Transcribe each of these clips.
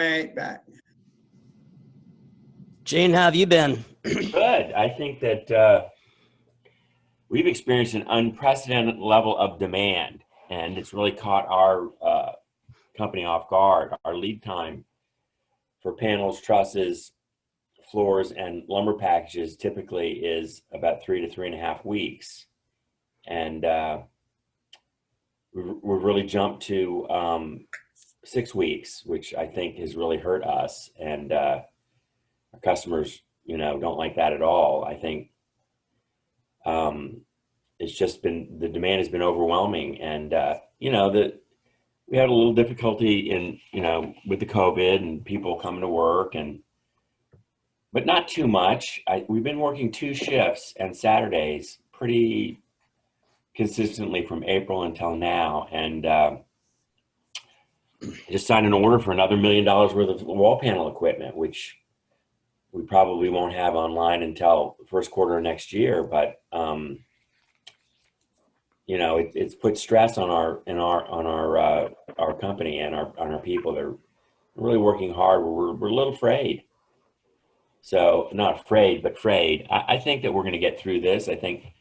Right back. Gene, how have you been? Good. I think that we've experienced an unprecedented level of demand, and it's really caught our company off guard. Our lead time for panels, trusses, floors, and lumber packages typically is about 3 to 3.5 weeks. And we've really jumped to 6 weeks, which I think has really hurt us. And our customers, don't like that at all. I think it's just been, the demand has been overwhelming. And, we had a little difficulty in, with the COVID and people coming to work, but not too much. We've been working 2 shifts and Saturdays pretty consistently from April until now. And just signed an order for another $1 million worth of wall panel equipment, which we probably won't have online until the first quarter of next year. But it's put stress on our company and on our people. They're really working hard. We're a little afraid. So not afraid, but frayed. I think that we're going to get through this. I think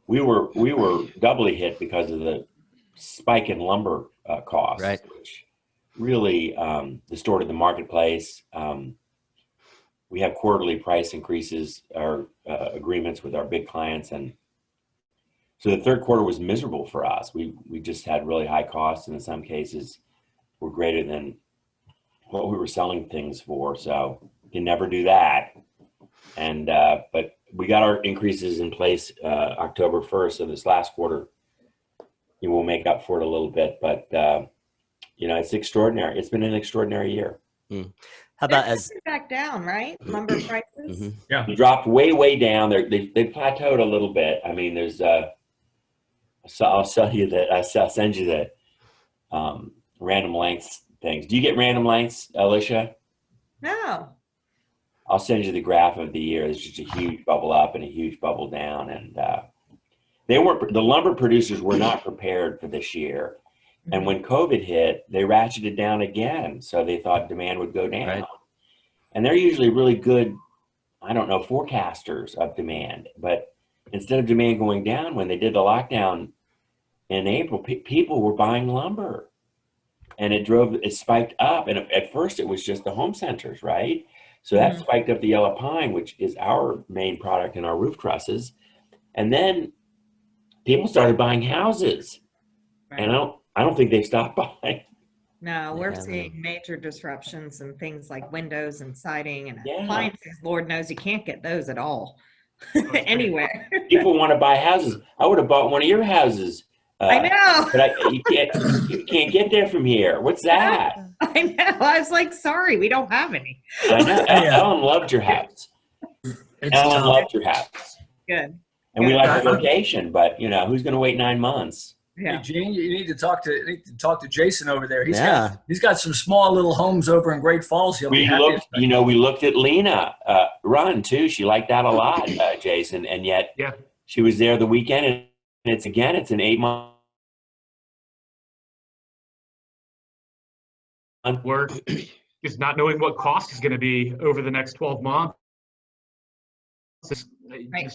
we were doubly hit because of the spike in lumber costs, right, which really distorted the marketplace. We have quarterly price increases, our agreements with our big clients, and so the third quarter was miserable for us. We just had really high costs, and in some cases were greater than what we were selling things for. So you can never do that. And but we got our increases in place October 1st. So this last quarter, we'll make up for it a little bit. But it's extraordinary. It's been an extraordinary year. How about back down, right? Lumber prices. Mm-hmm. Yeah, they dropped way down. They plateaued a little bit. I mean, there's I'll send you the random lengths things. Do you get random lengths, Alicia? No. I'll send you the graph of the year. There's just a huge bubble up and a huge bubble down, and the lumber producers were not prepared for this year. And when COVID hit, they ratcheted down again. So they thought demand would go down. Right. And they're usually really good, forecasters of demand. But instead of demand going down, when they did the lockdown in April, people were buying lumber. And it spiked up. And at first it was just the home centers, right? So that spiked up the yellow pine, which is our main product in our roof trusses. And then people started buying houses. Right. And I don't think they've stopped buying. No, we're seeing major disruptions and things like windows and siding and appliances. Lord knows you can't get those at all anywhere. People want to buy houses. I would have bought one of your houses. I know. But you can't get there from here. What's that? I know. I was like, sorry, we don't have any. I know. Ellen loved your house. Ellen loved your house. Good. And we like the location, but who's going to wait 9 months? Yeah. Hey, Gene, you need to talk to Jason over there. He's got some small little homes over in Great Falls. We looked at Lena Run too. She liked that a lot, Jason, and yet she was there the weekend, and it's an 8-month. We're just not knowing what cost is going to be over the next 12 months. Right.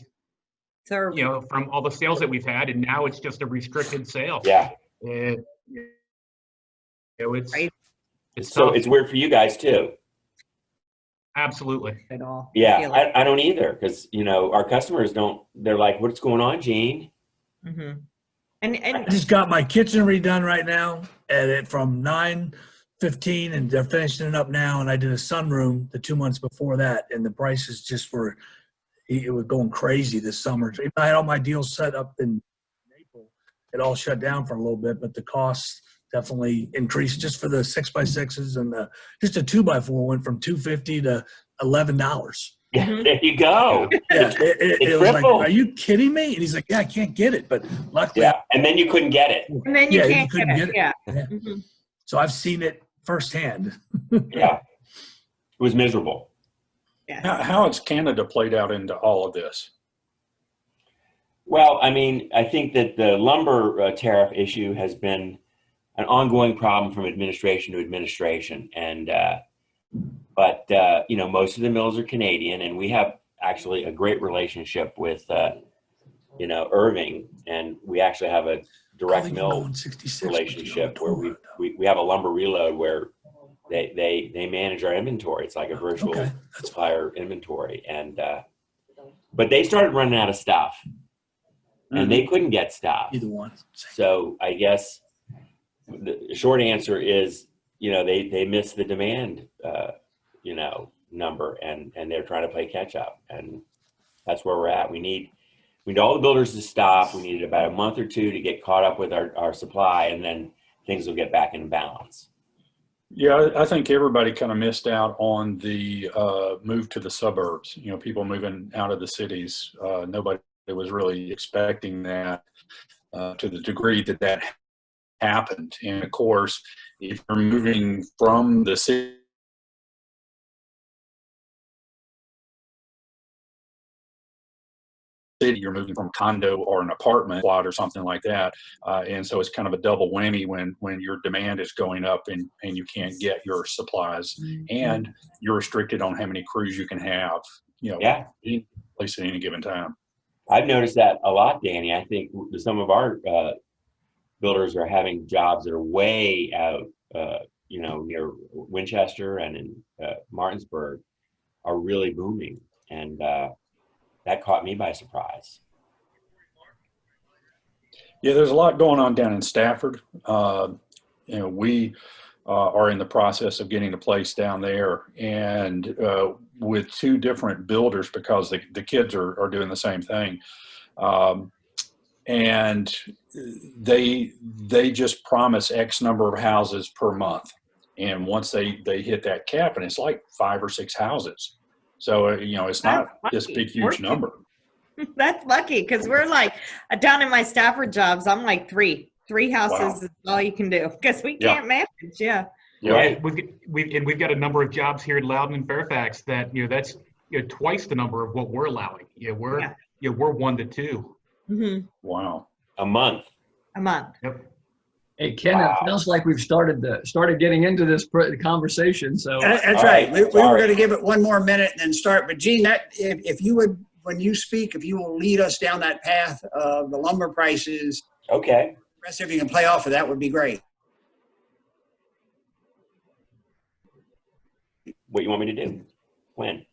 From all the sales that we've had, and now it's just a restricted sale. Yeah. It's weird for you guys too. Absolutely. At all. Yeah, I don't either, because our customers don't. They're like, "What's going on, Gene?" Mm-hmm. And I just got my kitchen redone right now, and from 9/15, and they're finishing it up now. And I did a sunroom the 2 months before that, and the prices just were. It was going crazy this summer. I had all my deals set up in April. It all shut down for a little bit, but the costs definitely increased just for the 6x6s, and just a 2x4 went from $250 to $11. Yeah, there you go. Yeah, it was like, are you kidding me? And he's like, yeah, I can't get it, but luckily. Yeah, and then you couldn't get it. And then you can't get it. Yeah. Mm-hmm. So I've seen it firsthand. Yeah, it was miserable. How has Canada played out into all of this? Well, I mean, I think that the lumber tariff issue has been an ongoing problem from administration to administration. And but you know, most of the mills are Canadian, and we have actually a great relationship with you know, Irving, and we actually have a direct mill relationship where we have a lumber reload where they manage our inventory. It's like a virtual supplier inventory, and but they started running out of stuff, and they couldn't get stuff. Either one. So I guess the short answer is, you know, they missed the demand, you know, number, and they're trying to play catch up, and that's where we're at. We need all the builders to stop. We needed about a month or two to get caught up with our supply, and then things will get back in balance. Yeah, I think everybody kind of missed out on the move to the suburbs. You know, people moving out of the cities. Nobody was really expecting that to the degree that that happened. And of course, if you're moving from the city, you're moving from condo or an apartment plot or something like that, and so it's kind of a double whammy when your demand is going up and you can't get your supplies, and you're restricted on how many crews you can have, you know, in place at any given time. I've noticed that a lot, Danny. I think some of our builders are having jobs that are way out, you know, near Winchester and in Martinsburg, are really booming, and that caught me by surprise. Yeah, there's a lot going on down in Stafford. You know, we are in the process of getting a place down there, and with two different builders, because the kids are doing the same thing. And they just promise X number of houses per month. And once they hit that cap, and it's like 5 or 6 houses. So, you know, it's not this big, huge number. That's lucky, because we're like, down in my Stafford jobs, I'm like three houses is all you can do, because we can't manage. Yeah. Right. We've got a number of jobs here in Loudoun and Fairfax that, you know, that's, you know, twice the number of what we're allowing. You know, we're 1 to 2. Mm-hmm. Wow. A month. Yep. Hey, Ken, it feels like we've started getting into this conversation. So that's right. We were going to give it one more minute and then start. But Gene, if you would, when you speak, if you will lead us down that path of the lumber prices. Okay. The rest of you can play off of that would be great. What you want me to do? When?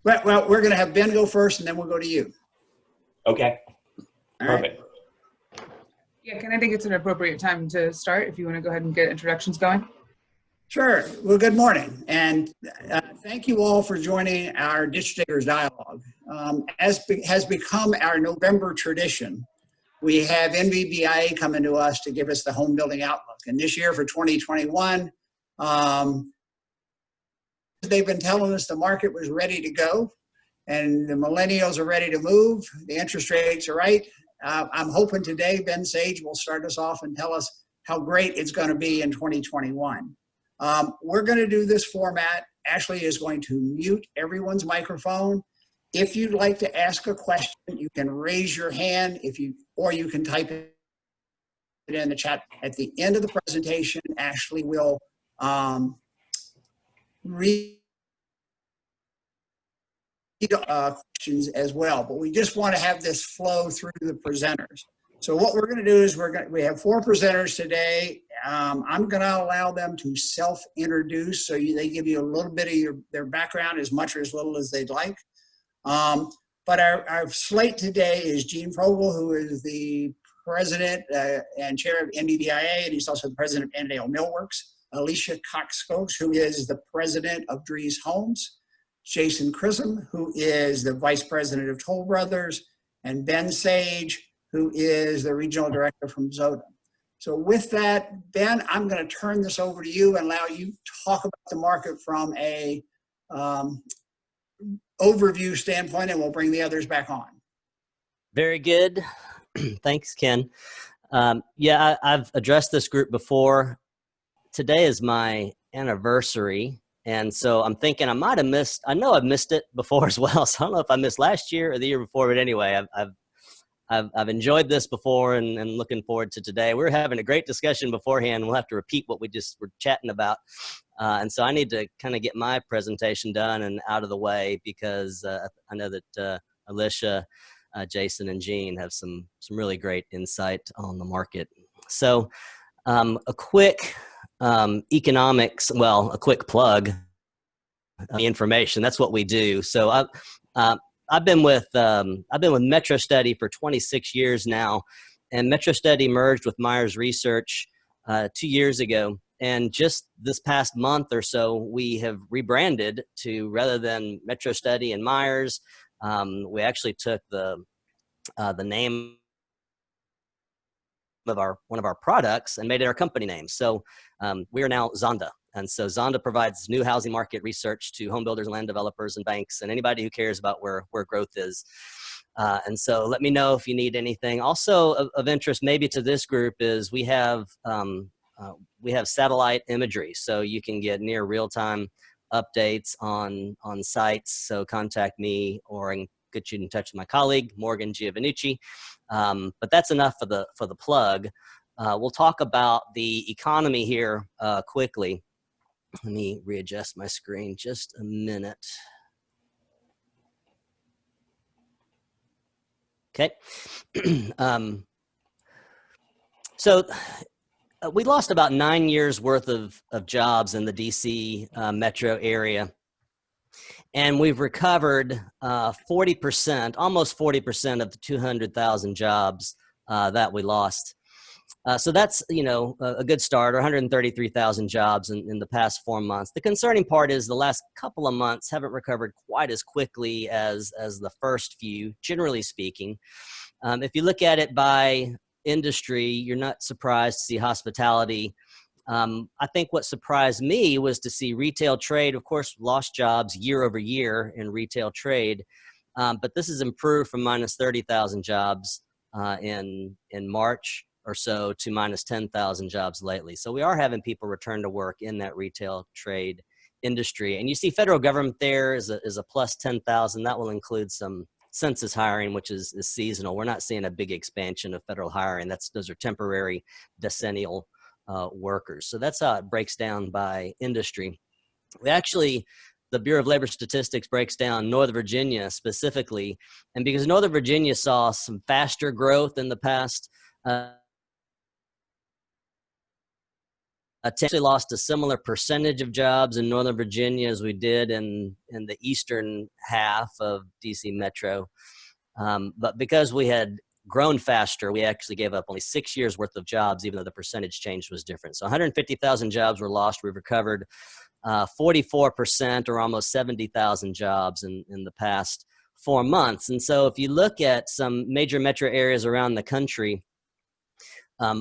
Well, we're going to have Ben go first, and then we'll go to you. Okay. All Perfect. right. Yeah, Ken, I think it's an appropriate time to start if you want to go ahead and get introductions going. Sure. Well, good morning. And thank you all for joining our Ditch Diggers Dialogue. As has become our November tradition, we have NVBIA coming to us to give us the home building outlook. And this year for 2021, they've been telling us the market was ready to go, and the millennials are ready to move. The interest rates are right. I'm hoping today Ben Sage will start us off and tell us how great it's going to be in 2021. We're going to do this format. Ashley is going to mute everyone's microphone. If you'd like to ask a question, you can raise your hand, or you can type it in the chat. At the end of the presentation, Ashley will read questions as well, but we just want to have this flow through the presenters. So what we're going to do is we have 4 presenters today. I'm going to allow them to self-introduce, so they give you a little bit of their background, as much or as little as they'd like. But our slate today is Gene Frogel, who is the president and chair of NVBIA, and he's also the president of Annandale Millworks. Alicia Cox-Scopes, who is the president of Dries Homes. Jason Chisholm, who is the vice president of Toll Brothers, and Ben Sage, who is the regional director from Zoda. So with that, Ben, I'm going to turn this over to you and allow you to talk about the market from a overview standpoint, and we'll bring the others back on. Very good. Thanks, Ken. Yeah, I've addressed this group before. Today is my anniversary. And so I'm thinking I might have missed, I know I've missed it before as well. So I don't know if I missed last year or the year before, but anyway, I've enjoyed this before and looking forward to today. We were having a great discussion beforehand. We'll have to repeat what we just were chatting about. And so I need to kind of get my presentation done and out of the way, because I know that Alicia, Jason, and Jean have some really great insight on the market. So a quick economics, well, a quick plug of the information. That's what we do. So I've been with Metro Study for 26 years now, and Metro Study merged with Myers Research 2 years ago. And just this past month or so, we have rebranded to, rather than Metro Study and Myers, we actually took the name of one of our products and made it our company name. So we are now Zonda. And so Zonda provides new housing market research to home builders, land developers, and banks, and anybody who cares about where growth is. And so let me know if you need anything. Also of interest maybe to this group is we have satellite imagery, so you can get near real-time updates on sites. So contact me, or I can get you in touch with my colleague, Morgan Giovannucci. But that's enough for the plug. We'll talk about the economy here quickly. Let me readjust my screen just a minute. Okay. So we lost about 9 years worth of jobs in the DC metro area. And we've recovered 40%, almost 40% of the 200,000 jobs that we lost. So that's, a good start, or 133,000 jobs in the past 4 months. The concerning part is the last couple of months haven't recovered quite as quickly as the first few, generally speaking. If you look at it by industry, you're not surprised to see hospitality. I think what surprised me was to see retail trade, of course, lost jobs year over year in retail trade. But this has improved from minus 30,000 jobs in March or so to minus 10,000 jobs lately. So we are having people return to work in that retail trade industry. And you see federal government there is a plus 10,000. That will include some census hiring, which is seasonal. We're not seeing a big expansion of federal hiring. Those are temporary decennial workers. So that's how it breaks down by industry. The Bureau of Labor Statistics breaks down Northern Virginia specifically. And because Northern Virginia saw some faster growth in the past, actually lost a similar percentage of jobs in Northern Virginia as we did in the eastern half of DC Metro. But because we had grown faster, we actually gave up only 6 years worth of jobs, even though the percentage change was different. So 150,000 jobs were lost. We've recovered 44%, or almost 70,000 jobs in the past 4 months. And so if you look at some major metro areas around the country,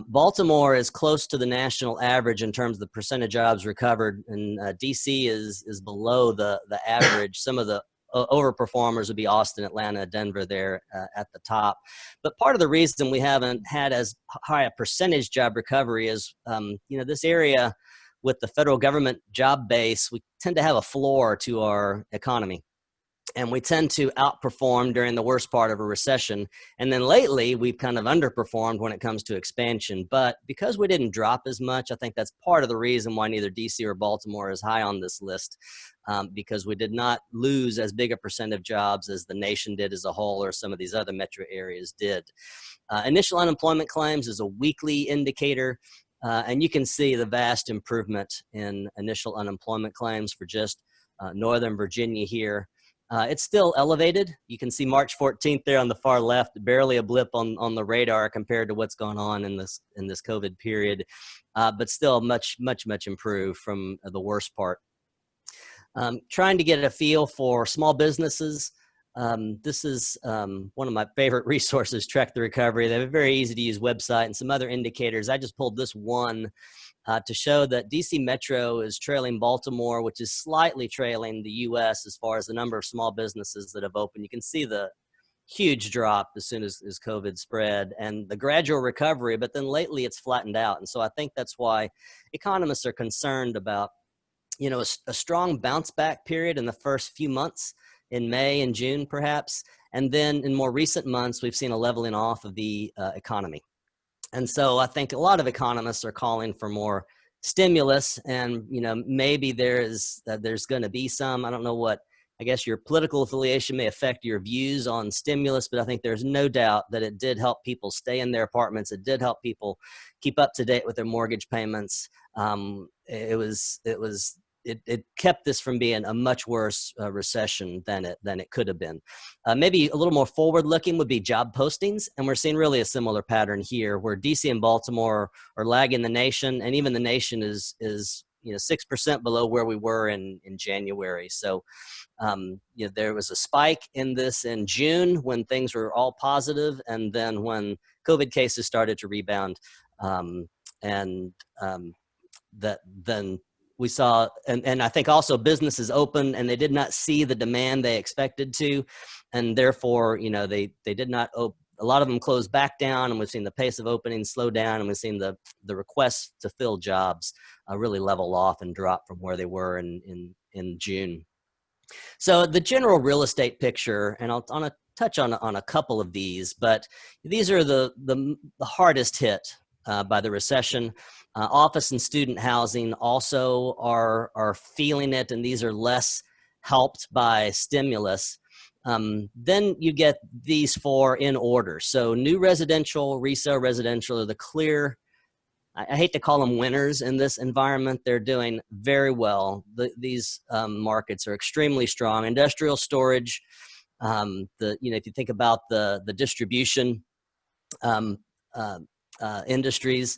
Baltimore is close to the national average in terms of the percent of jobs recovered, and DC is below the average. Some of the overperformers would be Austin, Atlanta, Denver there at the top. But part of the reason we haven't had as high a percentage job recovery is, this area with the federal government job base, we tend to have a floor to our economy. And we tend to outperform during the worst part of a recession. And then lately, we've kind of underperformed when it comes to expansion. But because we didn't drop as much, I think that's part of the reason why neither DC or Baltimore is high on this list, because we did not lose as big a percent of jobs as the nation did as a whole, or some of these other metro areas did. Initial unemployment claims is a weekly indicator. And you can see the vast improvement in initial unemployment claims for just Northern Virginia here. It's still elevated. You can see March 14th there on the far left, barely a blip on the radar compared to what's gone on in this COVID period, but still much improved from the worst part. Trying to get a feel for small businesses. This is one of my favorite resources, Track the Recovery. They have a very easy to use website and some other indicators. I just pulled this one to show that DC Metro is trailing Baltimore, which is slightly trailing the US as far as the number of small businesses that have opened. You can see the huge drop as soon as COVID spread, and the gradual recovery, but then lately it's flattened out. And so I think that's why economists are concerned about, a strong bounce back period in the first few months in May and June perhaps, And then in more recent months, we've seen a leveling off of the economy. And so I think a lot of economists are calling for more stimulus, and maybe there's going to be some. I don't know what, I guess your political affiliation may affect your views on stimulus, but I think there's no doubt that it did help people stay in their apartments. It did help people keep up to date with their mortgage payments. It kept this from being a much worse recession than it could have been. Maybe a little more forward-looking would be job postings, and we're seeing really a similar pattern here, where DC and Baltimore are lagging the nation, and even the nation is 6% below where we were in January. So there was a spike in this in June when things were all positive, and then when COVID cases started to rebound, then we saw, and I think also businesses opened and they did not see the demand they expected to, and therefore, they did not open. A lot of them closed back down, and we've seen the pace of openings slow down, and we've seen the requests to fill jobs really level off and drop from where they were in June. So the general real estate picture, and I'll touch on a couple of these, but these are the hardest hit by the recession. Office and student housing also are feeling it, and these are less helped by stimulus. Then you get these four in order. So new residential, resale residential are the clear, I hate to call them winners in this environment. They're doing very well. These markets are extremely strong. Industrial storage, if you think about the distribution industries,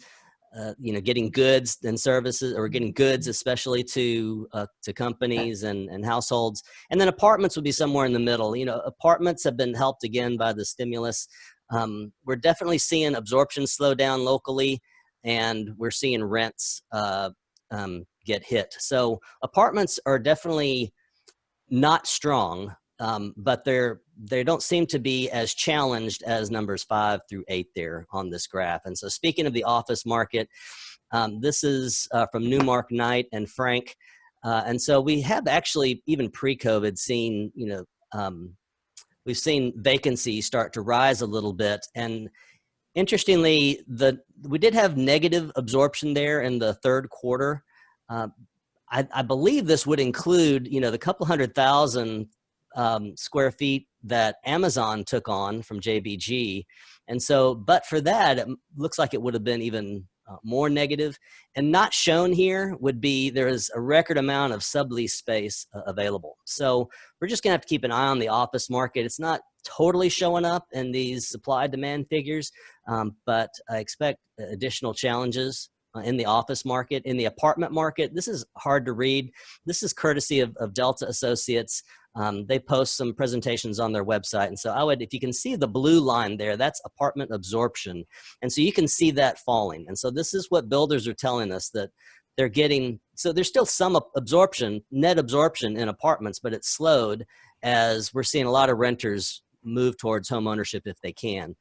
getting goods and services, or getting goods especially to companies and households. And then apartments would be somewhere in the middle. Apartments have been helped again by the stimulus. We're definitely seeing absorption slow down locally, and we're seeing rents get hit. So apartments are definitely not strong, but they don't seem to be as challenged as numbers 5 through 8 there on this graph. And so speaking of the office market, this is from Newmark Knight and Frank. And so we have actually, even pre-COVID, seen, we've seen vacancy start to rise a little bit. And interestingly, we did have negative absorption there in the third quarter. I believe this would include, the couple 100,000 square feet that Amazon took on from JBG. And so, but for that, it looks like it would have been even more negative. And not shown here would be, there is a record amount of sublease space available. So we're just gonna have to keep an eye on the office market. It's not totally showing up in these supply demand figures, but I expect additional challenges in the office market. In the apartment market, this is hard to read. This is courtesy of Delta Associates. They post some presentations on their website. And so if you can see the blue line there, that's apartment absorption. And so you can see that falling. And so this is what builders are telling us, that they're getting, so there's still some absorption, net absorption in apartments, but it's slowed as we're seeing a lot of renters move towards home ownership if they can.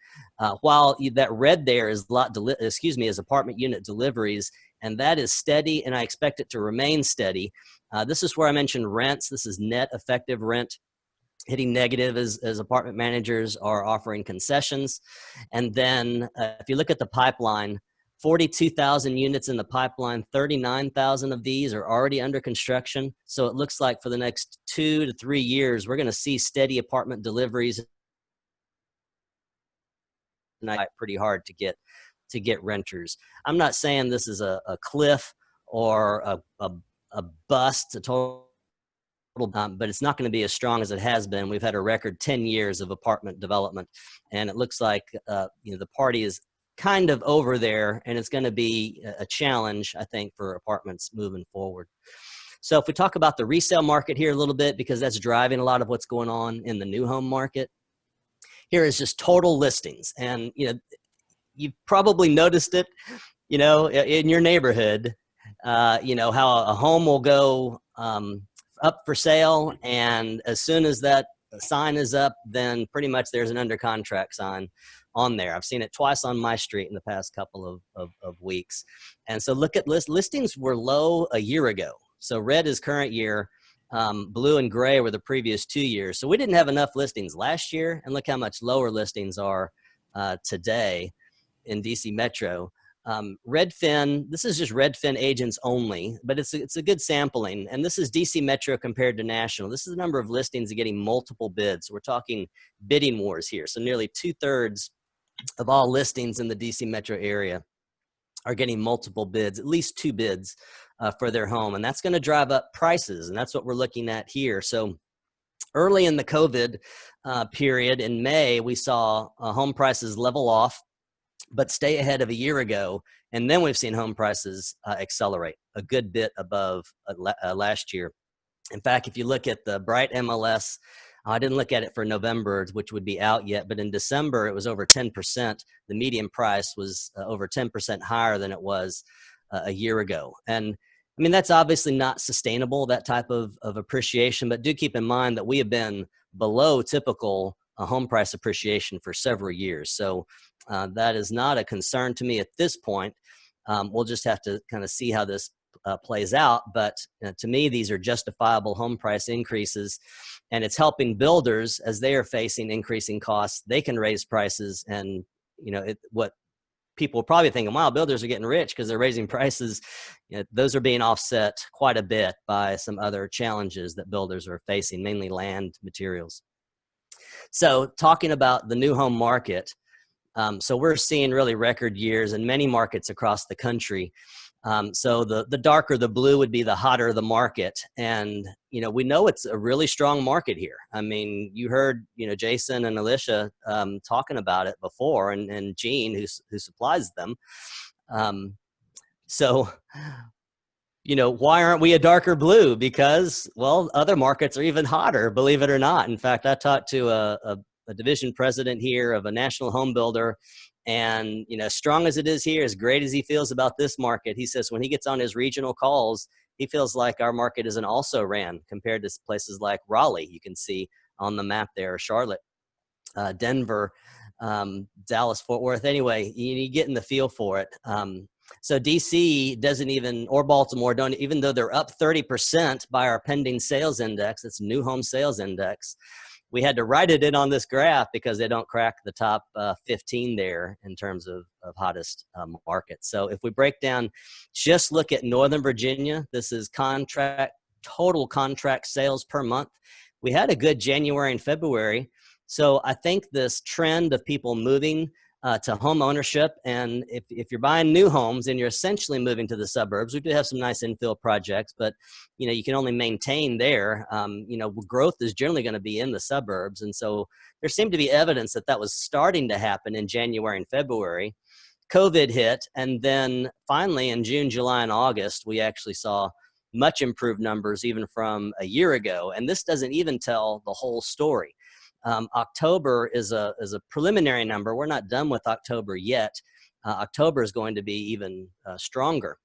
While that red there is is apartment unit deliveries, and that is steady, and I expect it to remain steady. This is where I mentioned rents. This is net effective rent hitting negative as apartment managers are offering concessions. And then if you look at the pipeline, 42,000 units in the pipeline, 39,000 of these are already under construction. So it looks like for the next 2 to 3 years, we're going to see steady apartment deliveries. Pretty hard to get renters. I'm not saying this is a cliff or a bust, a total, but it's not going to be as strong as it has been. We've had a record 10 years of apartment development, and it looks like the party is kind of over there, and it's going to be a challenge, I think, for apartments moving forward. So if we talk about the resale market here a little bit, because that's driving a lot of what's going on in the new home market, here is just total listings. And you've probably noticed it, in your neighborhood, how a home will go up for sale, and as soon as that sign is up, then pretty much there's an under contract sign on there. I've seen it twice on my street in the past couple of weeks. And so look at listings were low a year ago. So red is current year, Blue and gray were the previous 2 years. So we didn't have enough listings last year, and look how much lower listings are today in DC Metro. Redfin, this is just Redfin agents only, but it's a good sampling. And this is DC Metro compared to national. This is the number of listings getting multiple bids. We're talking bidding wars here. So nearly 2/3 of all listings in the DC Metro area are getting multiple bids, at least 2 bids for their home. And that's going to drive up prices. And that's what we're looking at here. So early in the COVID period in May, we saw home prices level off, but stay ahead of a year ago. And then we've seen home prices accelerate a good bit above last year. In fact, if you look at the Bright MLS, I didn't look at it for November, which would be out yet, but in December, it was over 10%. The median price was over 10% higher than it was a year ago. And I mean, that's obviously not sustainable, that type of appreciation, but do keep in mind that we have been below typical home price appreciation for several years. So that is not a concern to me at this point. We'll just have to kind of see how this plays out. But to me, these are justifiable home price increases, and it's helping builders as they are facing increasing costs. They can raise prices, and what people are probably thinking, wow, builders are getting rich because they're raising prices. Those are being offset quite a bit by some other challenges that builders are facing, mainly land materials. So talking about the new home market, so we're seeing really record years in many markets across the country. So the darker the blue would be the hotter the market. And, we know it's a really strong market here. I mean, you heard, Jason and Alicia talking about it before, and Gene, who supplies them. So, why aren't we a darker blue? Because, well, other markets are even hotter, believe it or not. In fact, I talked to a division president here of a national home builder, and strong as it is here, as great as he feels about this market, he says when he gets on his regional calls, he feels like our market is an also ran compared to places like Raleigh. You can see on the map there, Charlotte, Denver, Dallas, Fort Worth. Anyway, you get in the feel for it. So DC doesn't even, or Baltimore don't, even though they're up 30% by our pending sales index, it's new home sales index. We had to write it in on this graph because they don't crack the top 15 there in terms of hottest markets. So if we break down, just look at Northern Virginia, this is total contract sales per month. We had a good January and February. So I think this trend of people moving to home ownership, and if you're buying new homes and you're essentially moving to the suburbs, we do have some nice infill projects, but you can only maintain there. Growth is generally going to be in the suburbs, and so there seemed to be evidence that was starting to happen in January and February. COVID hit, and then finally in June, July, and August, we actually saw much improved numbers even from a year ago, and this doesn't even tell the whole story. October is a preliminary number. We're not done with October yet. October is going to be even stronger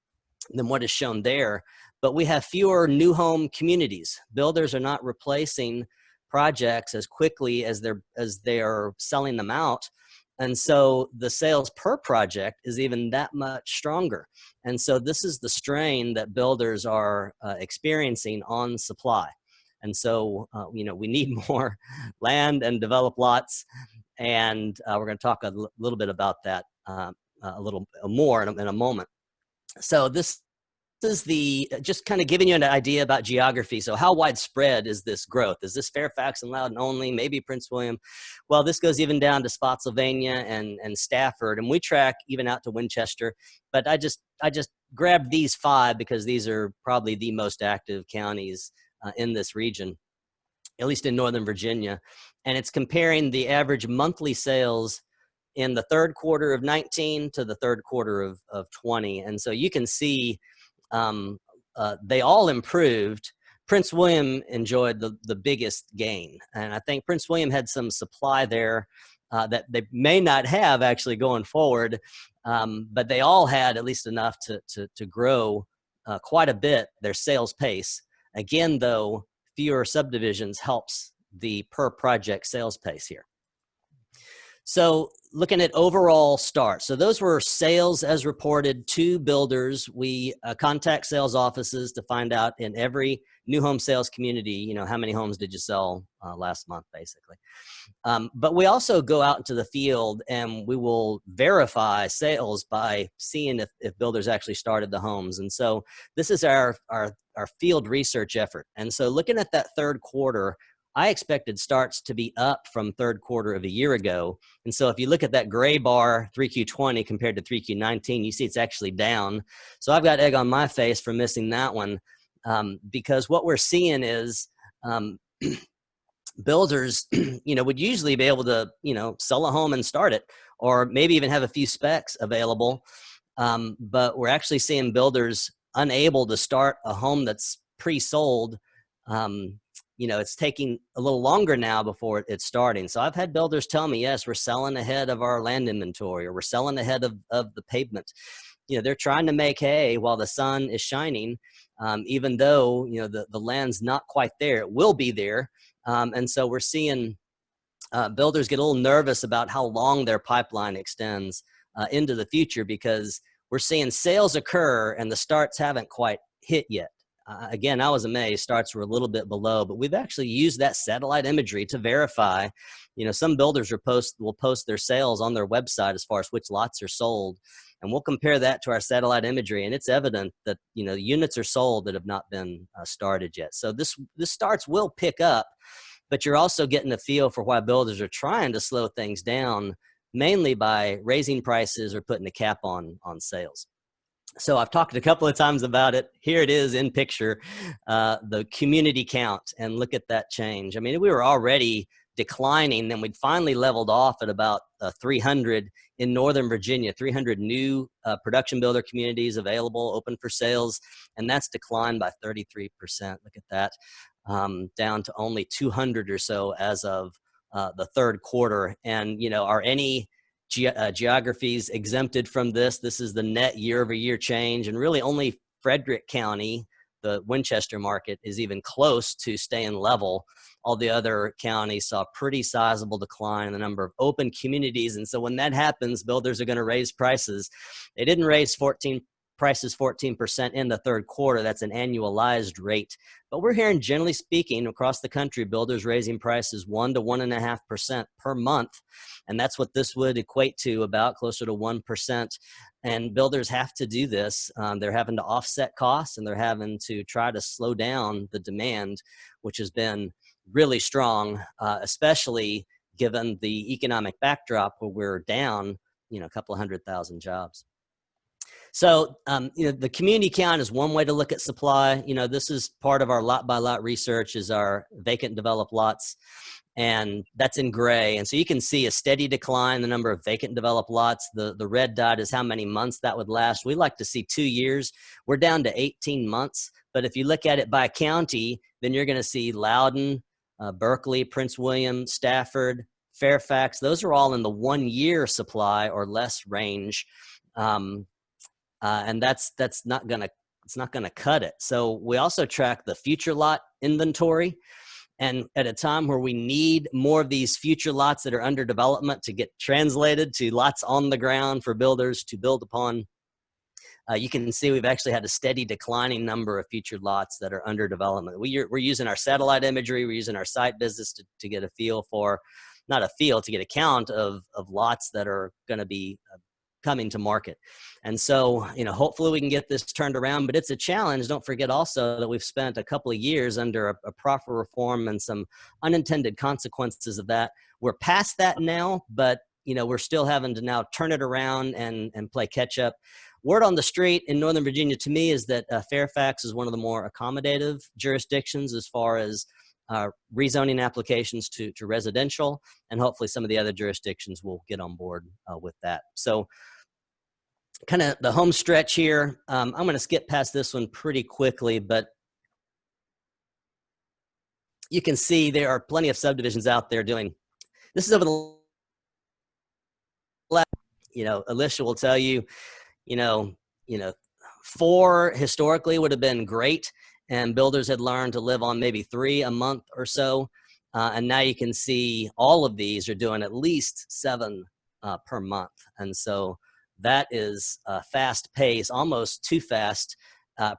than what is shown there. But we have fewer new home communities. Builders are not replacing projects as quickly as they are selling them out. And so the sales per project is even that much stronger. And so this is the strain that builders are experiencing on supply. And so, we need more land and develop lots. And we're going to talk a little bit about that a little more in a moment. So this is just kind of giving you an idea about geography. So how widespread is this growth? Is this Fairfax and Loudoun only, maybe Prince William? Well, this goes even down to Spotsylvania and Stafford, and we track even out to Winchester. But I just grabbed these 5 because these are probably the most active counties in this region, at least in Northern Virginia. And it's comparing the average monthly sales in the third quarter of 19 to the third quarter of 20. And so you can see they all improved. Prince William enjoyed the biggest gain. And I think Prince William had some supply there that they may not have actually going forward, but they all had at least enough to grow quite a bit their sales pace. Again, though, fewer subdivisions helps the per project sales pace here. So looking at overall starts. So those were sales as reported to builders. We contact sales offices to find out in every new home sales community, you know, how many homes did you sell last month, basically. But we also go out into the field and we will verify sales by seeing if builders actually started the homes. And so this is our field research effort. And so looking at that third quarter, I expected starts to be up from third quarter of a year ago. And so if you look at that gray bar, 3Q20 compared to 3Q19, you see it's actually down. So I've got egg on my face for missing that one, because what we're seeing is builders, you know, would usually be able to, you know, sell a home and start it, or maybe even have a few specs available. But we're actually seeing builders unable to start a home that's pre-sold. You know, it's taking a little longer now before it's starting. So I've had builders tell me, yes, we're selling ahead of our land inventory, or we're selling ahead of the pavement. You know, they're trying to make hay while the sun is shining, even though, you know, the land's not quite there. It will be there. And so we're seeing builders get a little nervous about how long their pipeline extends into the future, because we're seeing sales occur and the starts haven't quite hit yet. Again, I was amazed. Starts were a little bit below, but we've actually used that satellite imagery to verify. You know, some builders will post their sales on their website as far as which lots are sold, and we'll compare that to our satellite imagery, and it's evident that, you know, units are sold that have not been started yet. So this starts will pick up, but you're also getting a feel for why builders are trying to slow things down, mainly by raising prices or putting a cap on sales. So I've talked a couple of times about it. Here it is in picture, the community count, and look at that change. I mean, we were already declining, then we'd finally leveled off at about 300 in Northern Virginia, 300 new production builder communities available, open for sales, and that's declined by 33%. Look at that, down to only 200 or so as of the third quarter. And, you know, are any geographies exempted from this? This is the net year-over-year change, and really only Frederick County, the Winchester market, is even close to staying level. All the other counties saw pretty sizable decline in the number of open communities, and so when that happens, builders are going to raise prices. They didn't raise prices 14% in the third quarter. That's an annualized rate. But we're hearing, generally speaking, across the country, builders raising prices 1 to 1.5% per month. And that's what this would equate to, about closer to 1%. And builders have to do this. They're having to offset costs, and they're having to try to slow down the demand, which has been really strong, especially given the economic backdrop where we're down, you know, a couple of 100,000 jobs. So, you know, the community count is one way to look at supply. You know, this is part of our lot by lot research, is our vacant developed lots, and that's in gray. And so you can see a steady decline in the number of vacant developed lots. The red dot is how many months that would last. We like to see 2 years. We're down to 18 months. But if you look at it by county, then you're going to see Loudoun, Berkeley, Prince William, Stafford, Fairfax. Those are all in the 1 year supply or less range. And that's not gonna, it's not gonna cut it. So we also track the future lot inventory, and at a time where we need more of these future lots that are under development to get translated to lots on the ground for builders to build upon, you can see we've actually had a steady declining number of future lots that are under development. We're using our satellite imagery, we're using our site business to get a feel for, not a feel, to get a count of lots that are gonna be coming to market. And so, you know, hopefully we can get this turned around, but it's a challenge. Don't forget also that we've spent a couple of years under a proper reform and some unintended consequences of that. We're past that now, but, you know, we're still having to now turn it around and play catch up. Word on the street in Northern Virginia to me is that Fairfax is one of the more accommodative jurisdictions as far as rezoning applications to residential, and hopefully some of the other jurisdictions will get on board with that. So kind of the home stretch here. I'm going to skip past this one pretty quickly, but you can see there are plenty of subdivisions out there doing, this is over the left. You know, Alicia will tell you, you know, 4 historically would have been great, and builders had learned to live on maybe 3 a month or so. And now you can see all of these are doing at least 7 per month. And so that is a fast pace, almost too fast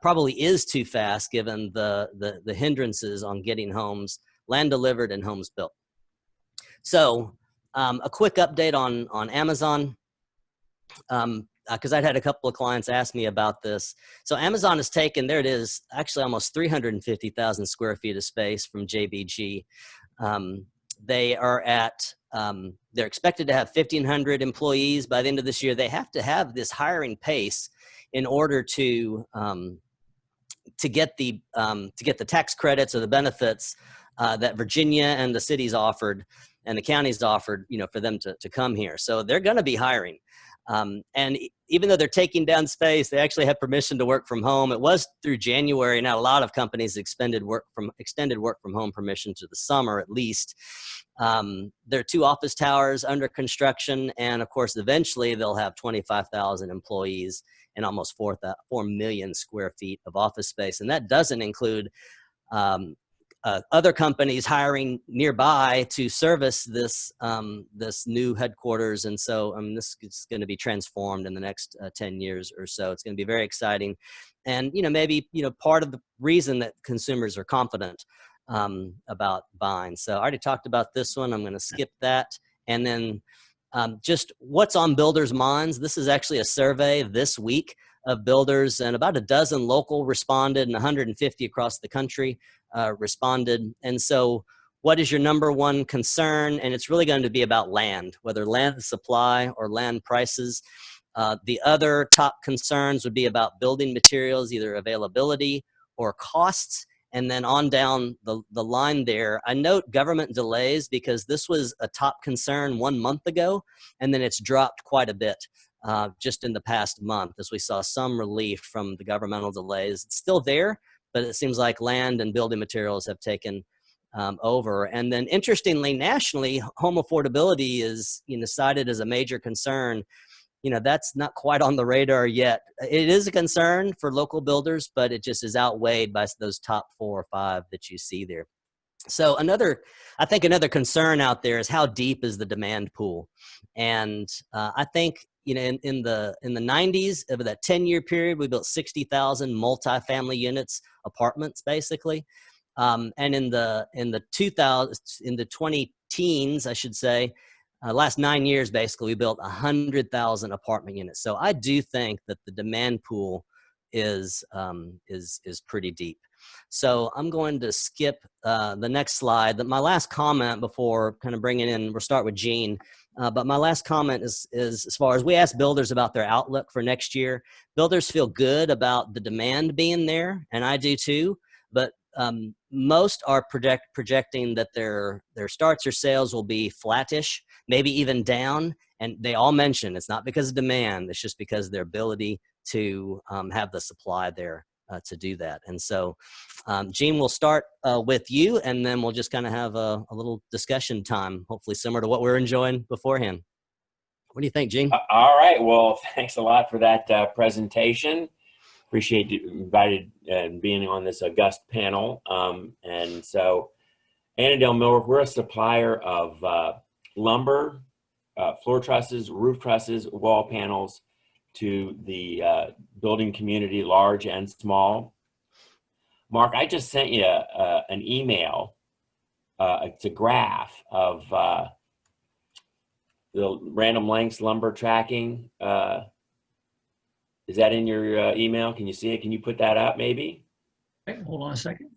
probably is too fast given the hindrances on getting homes, land delivered and homes built. So a quick update on Amazon, because I'd had a couple of clients ask me about this. So Amazon has taken, there it is, actually almost 350,000 square feet of space from JBG. They are at, they're expected to have 1,500 employees by the end of this year. They have to have this hiring pace in order to get the tax credits or the benefits that Virginia and the cities offered and the counties offered, you know, for them to come here. So they're going to be hiring. And even though they're taking down space, they actually have permission to work from home. It was through January. Now, a lot of companies extended work from home permission to the summer at least. There are 2 office towers under construction. And of course, eventually they'll have 25,000 employees and almost 4 million square feet of office space. And that doesn't include other companies hiring nearby to service this this new headquarters. And so this is going to be transformed in the next 10 years or so. It's going to be very exciting. And, you know, maybe, you know, part of the reason that consumers are confident about buying. So I already talked about this one. I'm going to skip that. And then just what's on builders' minds. This is actually a survey this week of builders, and about a dozen local responded and 150 across the country responded. And so what is your number one concern? And it's really going to be about land, whether land supply or land prices. The other top concerns would be about building materials, either availability or costs. And then on down the line there, I note government delays because this was a top concern 1 month ago, and then it's dropped quite a bit just in the past month as we saw some relief from the governmental delays. It's still there, but it seems like land and building materials have taken over. And then interestingly, nationally, home affordability is, you know, cited as a major concern. You know, that's not quite on the radar yet. It is a concern for local builders, but it just is outweighed by those top 4 or 5 that you see there. So I think another concern out there is how deep is the demand pool? And I think, you know, in the 90s, over that 10-year period, we built 60,000 multifamily units, apartments, basically. And in the 20 teens, I should say, last 9 years, basically, we built 100,000 apartment units. So I do think that the demand pool is pretty deep. So I'm going to skip the next slide. My last comment before kind of bringing in, we'll start with Gene. But my last comment is as far as we ask builders about their outlook for next year. Builders feel good about the demand being there, and I do too. But most are projecting that their starts or sales will be flattish, maybe even down. And they all mention it's not because of demand, it's just because of their ability to have the supply there to do that. And so, Gene, we'll start with you, and then we'll just kind of have a little discussion time, hopefully similar to what we're enjoying beforehand. What do you think, Gene? All right. Well, thanks a lot for that presentation. Appreciate you invited being on this august panel. And so Annandale Millwork, we're a supplier of lumber, floor trusses, roof trusses, wall panels to the building community, large and small. Mark, I just sent you an email. It's a graph of the random lengths lumber tracking. Is that in your email? Can you see it? Can you put that up maybe? Okay, hold on a second.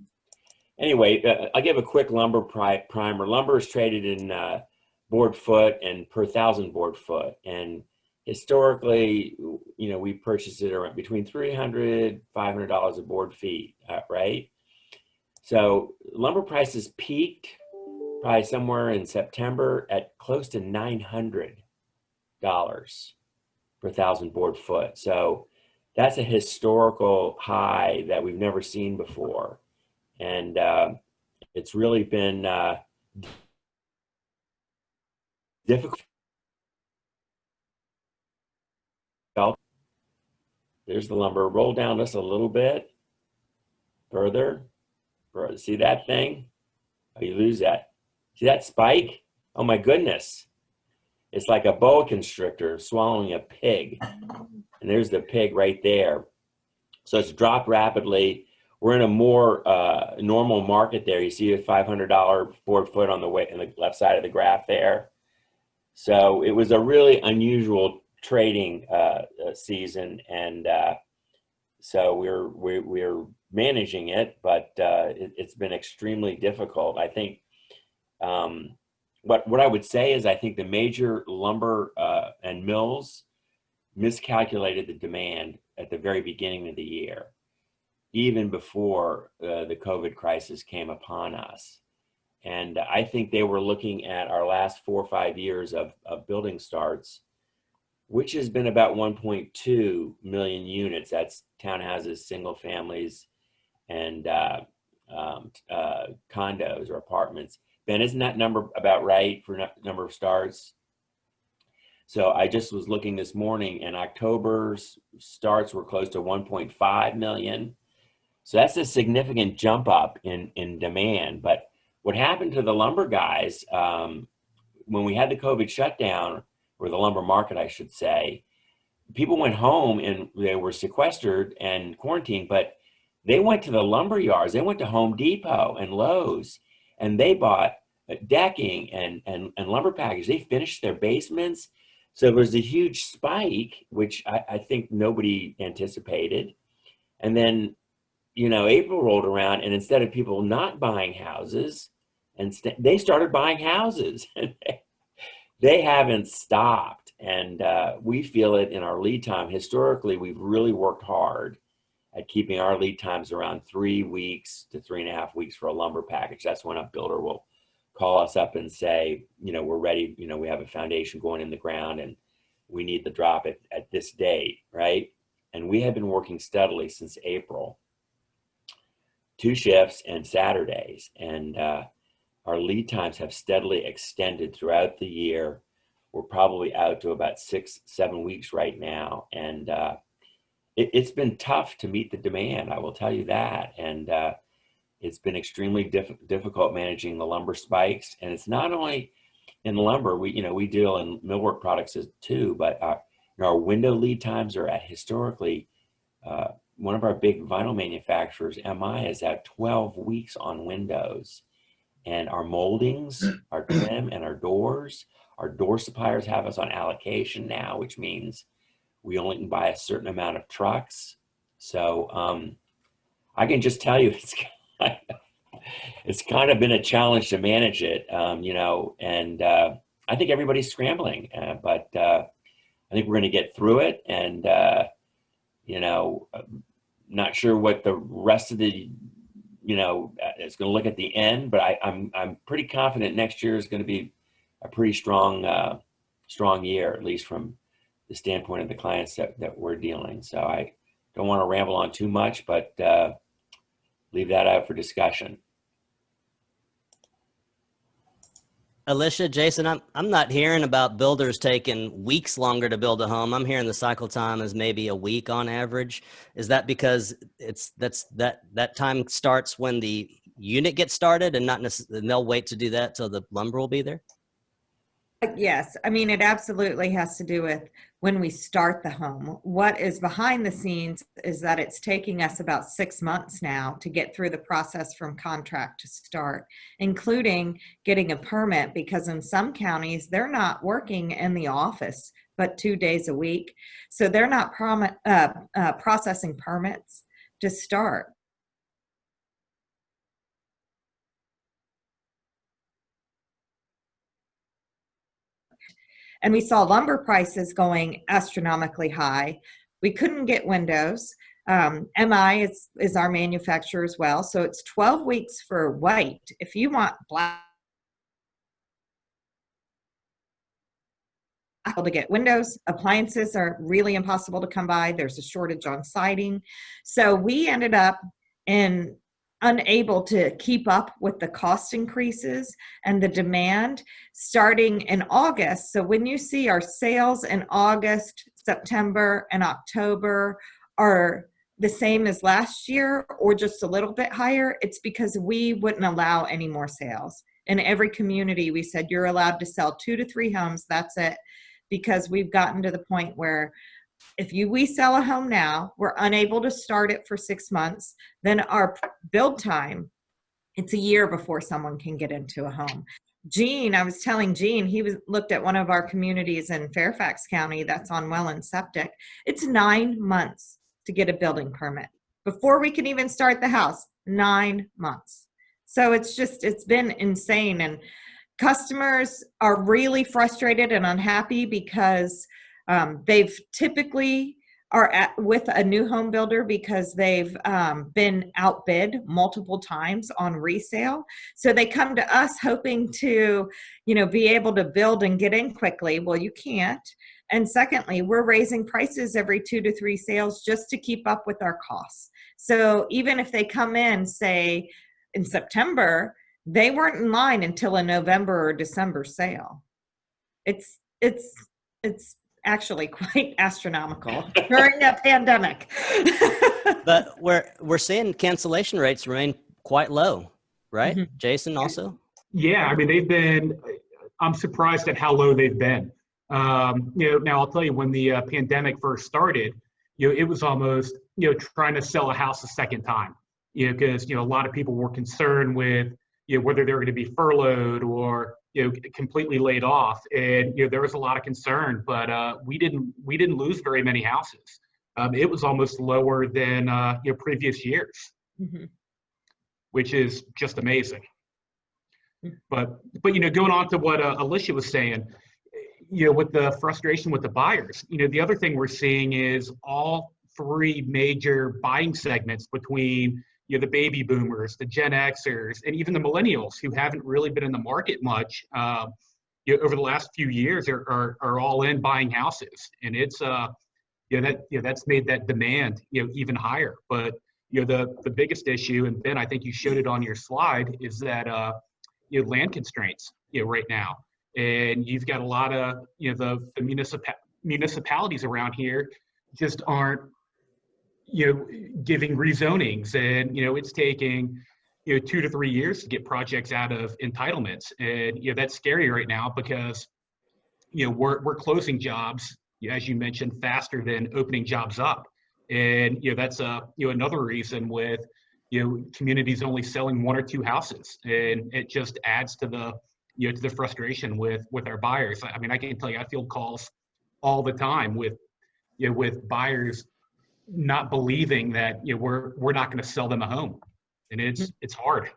Anyway, I'll give a quick lumber primer. Lumber is traded in board foot and per 1,000 board foot. And historically, you know, we purchased it around between $300, $500 a board feet, right? So lumber prices peaked probably somewhere in September at close to $900 per 1,000 board foot. So that's a historical high that we've never seen before. And it's really been difficult. There's the lumber. Roll down just a little bit further. See that thing? Oh, you lose that. See that spike? Oh my goodness. It's like a boa constrictor swallowing a pig. And there's the pig right there. So it's dropped rapidly. We're in a more normal market there. You see a $500 board foot on the way in the left side of the graph there. So it was a really unusual trading season, and so we're managing it, but it's been extremely difficult. I think what I would say is I think the major lumber and mills miscalculated the demand at the very beginning of the year, even before the COVID crisis came upon us. And I think they were looking at our last 4 or 5 years of building starts, which has been about 1.2 million units. That's townhouses, single families, and condos or apartments. Ben, isn't that number about right for number of starts? So I just was looking this morning, and October's starts were close to 1.5 million. So that's a significant jump up in demand. But what happened to the lumber guys when we had the COVID shutdown, or the lumber market, I should say, people went home and they were sequestered and quarantined, but they went to the lumber yards. They went to Home Depot and Lowe's, and they bought decking and lumber packages. They finished their basements. So there was a huge spike, which I think nobody anticipated. And then, you know, April rolled around, and instead of people not buying houses, they started buying houses. They haven't stopped, and we feel it in our lead time. Historically, we've really worked hard at keeping our lead times around 3 weeks to 3.5 weeks for a lumber package. That's when a builder will call us up and say, you know, we're ready, you know, we have a foundation going in the ground and we need the drop at this date, right? And we have been working steadily since April, 2 shifts and Saturdays, and our lead times have steadily extended throughout the year. We're probably out to about 6-7 weeks right now. And it's been tough to meet the demand, I will tell you that. And it's been extremely difficult managing the lumber spikes. And it's not only in lumber, we deal in millwork products too, but our window lead times are at historically, one of our big vinyl manufacturers, MI, is at 12 weeks on windows. And our moldings, our trim, and our door suppliers have us on allocation now, which means we only can buy a certain amount of trucks. So I can just tell you it's kind of been a challenge to manage it, you know, and I think everybody's scrambling, but I think we're going to get through it. And, you know, not sure what the rest of the it's going to look at the end, but I'm pretty confident next year is going to be a pretty strong year, at least from the standpoint of the clients that we're dealing. So I don't want to ramble on too much, but leave that out for discussion. Alicia, Jason, I'm not hearing about builders taking weeks longer to build a home. I'm hearing the cycle time is maybe a week on average. Is that because that time starts when the unit gets started and not necessarily, and they'll wait to do that till the lumber will be there? Yes. I mean, it absolutely has to do with when we start the home. What is behind the scenes is that it's taking us about 6 months now to get through the process from contract to start, including getting a permit, because in some counties, they're not working in the office but 2 days a week. So they're not processing permits to start. And we saw lumber prices going astronomically high. We couldn't get windows. MI is our manufacturer as well. So it's 12 weeks for white. If you want black, to get windows, appliances are really impossible to come by. There's a shortage on siding. So we ended up unable to keep up with the cost increases and the demand starting in August. So when you see our sales in August, September, and October are the same as last year or just a little bit higher, it's because we wouldn't allow any more sales. In every community, we said you're allowed to sell 2 to 3 homes, that's it, because we've gotten to the point where if we sell a home now, we're unable to start it for 6 months, then our build time, it's a year before someone can get into a home. Gene, I was telling Gene, he looked at one of our communities in Fairfax County that's on well and septic. It's 9 months to get a building permit before we can even start the house. 9 months. So it's been insane. And customers are really frustrated and unhappy because they've typically are with a new home builder because they've been outbid multiple times on resale. So they come to us hoping to, be able to build and get in quickly. Well, you can't. And secondly, we're raising prices every 2 to 3 sales just to keep up with our costs. So even if they come in, say, in September, they weren't in line until a November or December sale. It's actually quite astronomical during a pandemic. But we're seeing cancellation rates remain quite low, right? Mm-hmm. Jason also? Yeah, I mean, I'm surprised at how low they've been. Now I'll tell you, when the pandemic first started, it was almost, trying to sell a house a second time, because, a lot of people were concerned with, whether they were going to be furloughed or, completely laid off. And, there was a lot of concern, but we didn't lose very many houses. It was almost lower than, previous years, Mm-hmm. which is just amazing. But going on to what Alicia was saying, with the frustration with the buyers, the other thing we're seeing is all 3 major buying segments between, the baby boomers, the Gen Xers, and even the millennials who haven't really been in the market much, over the last few years are all in buying houses. And it's, that's made that demand, even higher. But, the biggest issue, and Ben, I think you showed it on your slide, is that, land constraints, right now. And you've got a lot of, the municipalities around here just aren't, giving rezonings, and, it's taking, 2 to 3 years to get projects out of entitlements. And, that's scary right now because, we're closing jobs, as you mentioned, faster than opening jobs up. And, that's, another reason with, communities only selling 1 or 2 houses. And it just adds to the, to the frustration with our buyers. I mean, I can tell you, I field calls all the time with buyers not believing that, we're not going to sell them a home. And it's hard.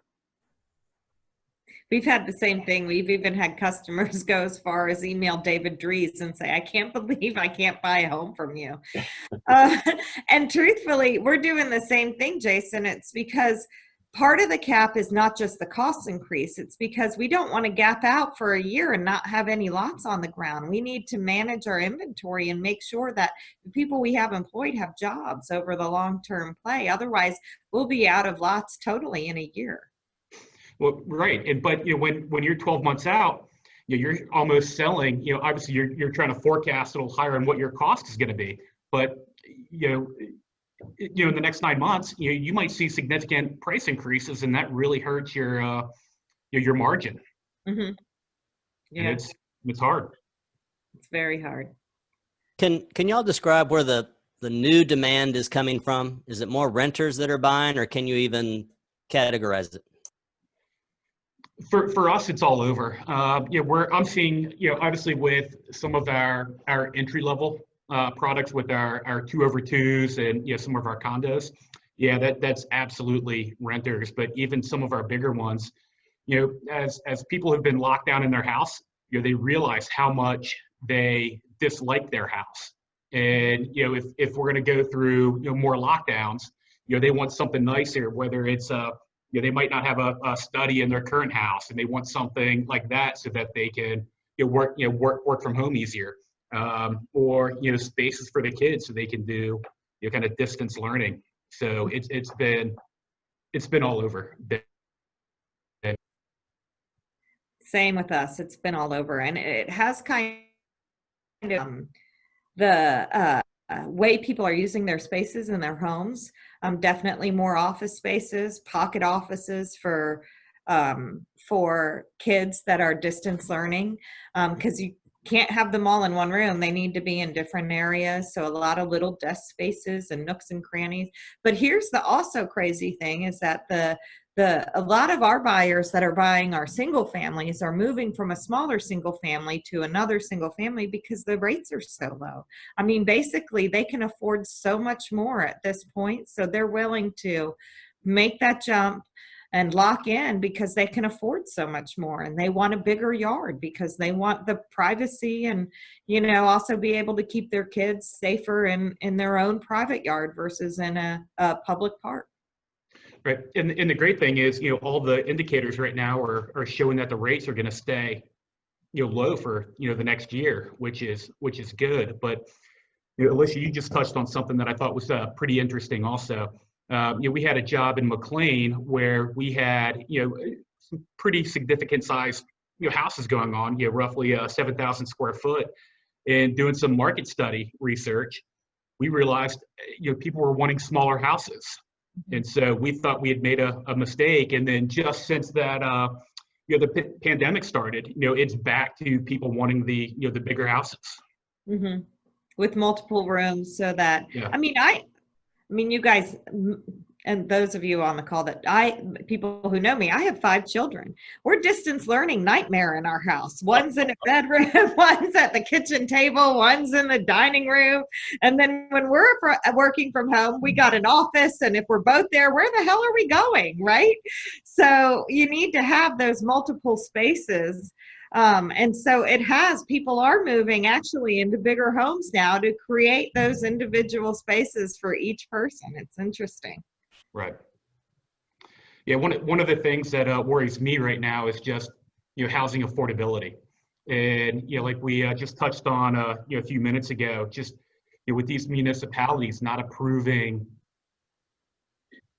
We've had the same thing. We've even had customers go as far as email David Dries and say, I can't believe I can't buy a home from you. And truthfully, we're doing the same thing, Jason. It's because part of the cap is not just the cost increase. It's because we don't want to gap out for a year and not have any lots on the ground. We need to manage our inventory and make sure that the people we have employed have jobs over the long-term play. Otherwise, we'll be out of lots totally in a year. Well, right. But when you're 12 months out, you're almost selling, obviously you're trying to forecast a little higher on what your cost is going to be. But, in the next 9 months, you might see significant price increases, and that really hurts your margin. Mm-hmm. Yeah. And it's hard. It's very hard. Can y'all describe where the new demand is coming from? Is it more renters that are buying, or can you even categorize it? For us, it's all over. I'm seeing, obviously with some of our entry level products with our 2/2s and some of our condos, that's absolutely renters. But even some of our bigger ones, as people have been locked down in their house, they realize how much they dislike their house. And if we're going to go through more lockdowns, they want something nicer, whether it's they might not have a study in their current house, and they want something like that so that they can work from home easier, or spaces for the kids so they can do kind of distance learning. So it's been all over. Same with us. It's been all over, and it has kind of the way people are using their spaces in their homes. Definitely more office spaces, pocket offices for kids that are distance learning. Because can't have them all in one room. They need to be in different areas. So a lot of little desk spaces and nooks and crannies. But here's the also crazy thing is that a lot of our buyers that are buying our single families are moving from a smaller single family to another single family because the rates are so low. I mean, basically they can afford so much more at this point. So they're willing to make that jump and lock in because they can afford so much more, and they want a bigger yard because they want the privacy and, you know, also be able to keep their kids safer in their own private yard versus in a public park. Right. And the great thing is, you know, all the indicators right now are showing that the rates are going to stay, you know, low for, you know, the next year, which is good. But, you know, Alicia, you just touched on something that I thought was pretty interesting also. You know, we had a job in McLean where we had, you know, some pretty significant size, you know, houses going on, you know, roughly 7,000 square foot. And doing some market study research, we realized, you know, people were wanting smaller houses. And so we thought we had made a mistake. And then just since that, you know, the pandemic started, you know, it's back to people wanting the, you know, the bigger houses. Mm-hmm. With multiple rooms so that, Yeah. I mean, you guys, and those of you on the call that people who know me, I have 5 children. We're distance learning nightmare in our house. One's in a bedroom, one's at the kitchen table, one's in the dining room. And then when we're working from home, we got an office. And if we're both there, where the hell are we going, right? So you need to have those multiple spaces. And so people are moving actually into bigger homes now to create those individual spaces for each person. It's interesting. Right. Yeah. One of the things that worries me right now is just, you know, housing affordability. And, you know, like we just touched on, you know, a few minutes ago, just, you know, with these municipalities not approving,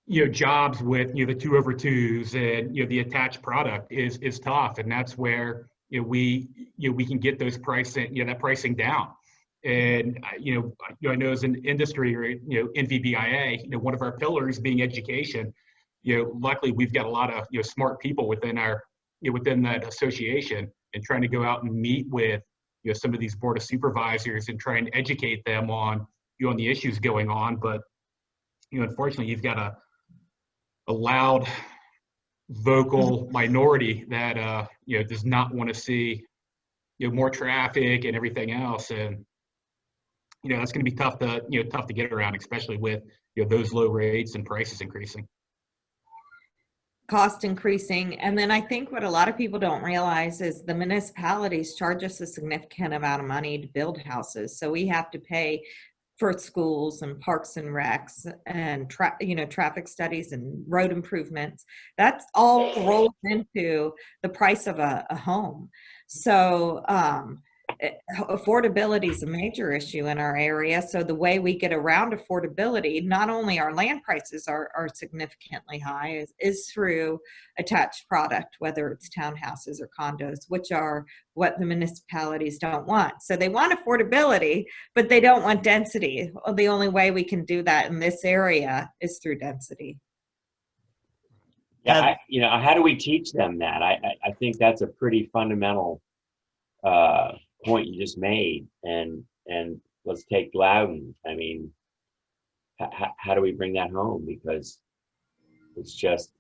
you know, jobs with, you know, the 2/2s and, you know, the attached product is tough. And that's where, you know, we can get those pricing, you know, that pricing down. And, you know, I know as an industry, or, you know, NVBIA, you know, one of our pillars being education, you know, luckily we've got a lot of, you know, smart people within our, you know, within that association, and trying to go out and meet with, you know, some of these board of supervisors and try and educate them on, you know, on the issues going on. But, you know, unfortunately you've got a loud, vocal minority that, you know, does not want to see, you know, more traffic and everything else. And, you know, that's going to be tough to get around, especially with, you know, those low rates and prices increasing. Cost increasing. And then I think what a lot of people don't realize is the municipalities charge us a significant amount of money to build houses. So we have to pay for schools and parks and recs and traffic studies and road improvements. That's all rolled into the price of a home. So affordability is a major issue in our area. So the way we get around affordability, not only our land prices are significantly high, is through attached product, whether it's townhouses or condos, which are what the municipalities don't want. So they want affordability, but they don't want density. The only way we can do that in this area is through density. Yeah, you know, how do we teach them that? I think that's a pretty fundamental point you just made. And let's take Loudon. I mean, how do we bring that home? Because it's just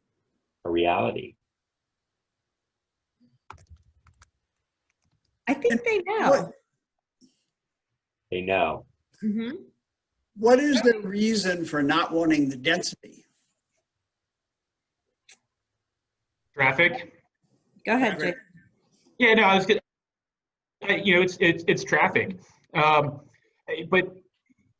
a reality. I think they know. They know. Mm-hmm. What is the reason for not wanting the density? Traffic. Go ahead, Jake. Yeah, no, I was good. You know, it's traffic, but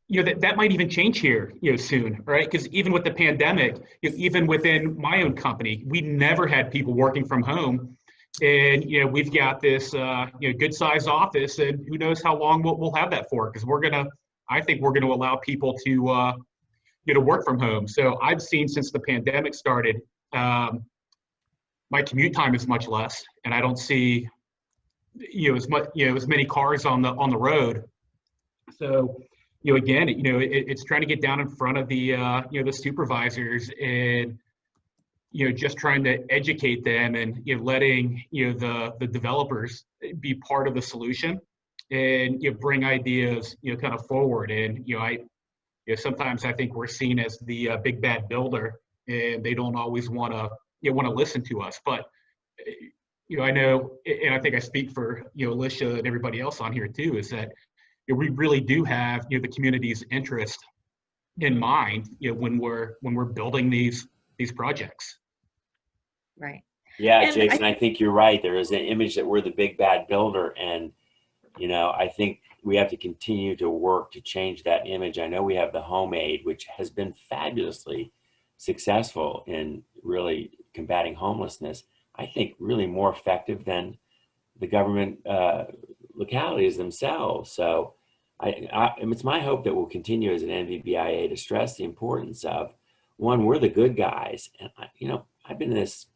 you know that might even change here, you know, soon, right? Because even with the pandemic, you know, even within my own company, we never had people working from home, and you know we've got this you know good sized office, and who knows how long we'll have that for? Because I think we're gonna allow people to you know to work from home. So I've seen since the pandemic started, my commute time is much less, and I don't see as many cars on the road. So, you know, again, you know, it's trying to get down in front of the you know the supervisors and you know just trying to educate them and you know letting you know the developers be part of the solution and bring ideas kind of forward. And sometimes I think we're seen as the big bad builder, and they don't always want to listen to us. But I know, and I think I speak for Alicia and everybody else on here too, is that we really do have the community's interest in mind when we're building these projects. Right. Yeah, And Jason, I think you're right. There is an image that we're the big bad builder, and I think we have to continue to work to change that image. I know we have the Home Aid, which has been fabulously successful in really combating homelessness. I think really more effective than the government localities themselves. So it's my hope that we'll continue as an NVBIA to stress the importance of, one, we're the good guys. And I've been in this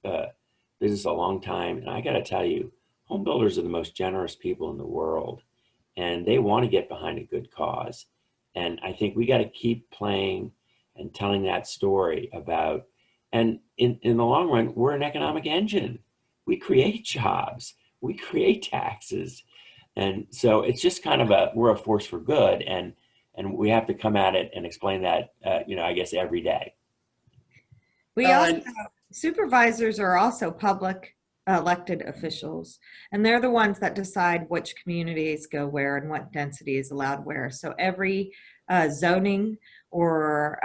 business a long time, and I got to tell you, home builders are the most generous people in the world, and they want to get behind a good cause. And I think we got to keep playing and telling that story about, and in the long run, we're an economic engine. We create jobs, we create taxes. And so it's just kind of we're a force for good, and we have to come at it and explain that, I guess every day. We also, supervisors are also public elected officials, and they're the ones that decide which communities go where and what density is allowed where. So every zoning or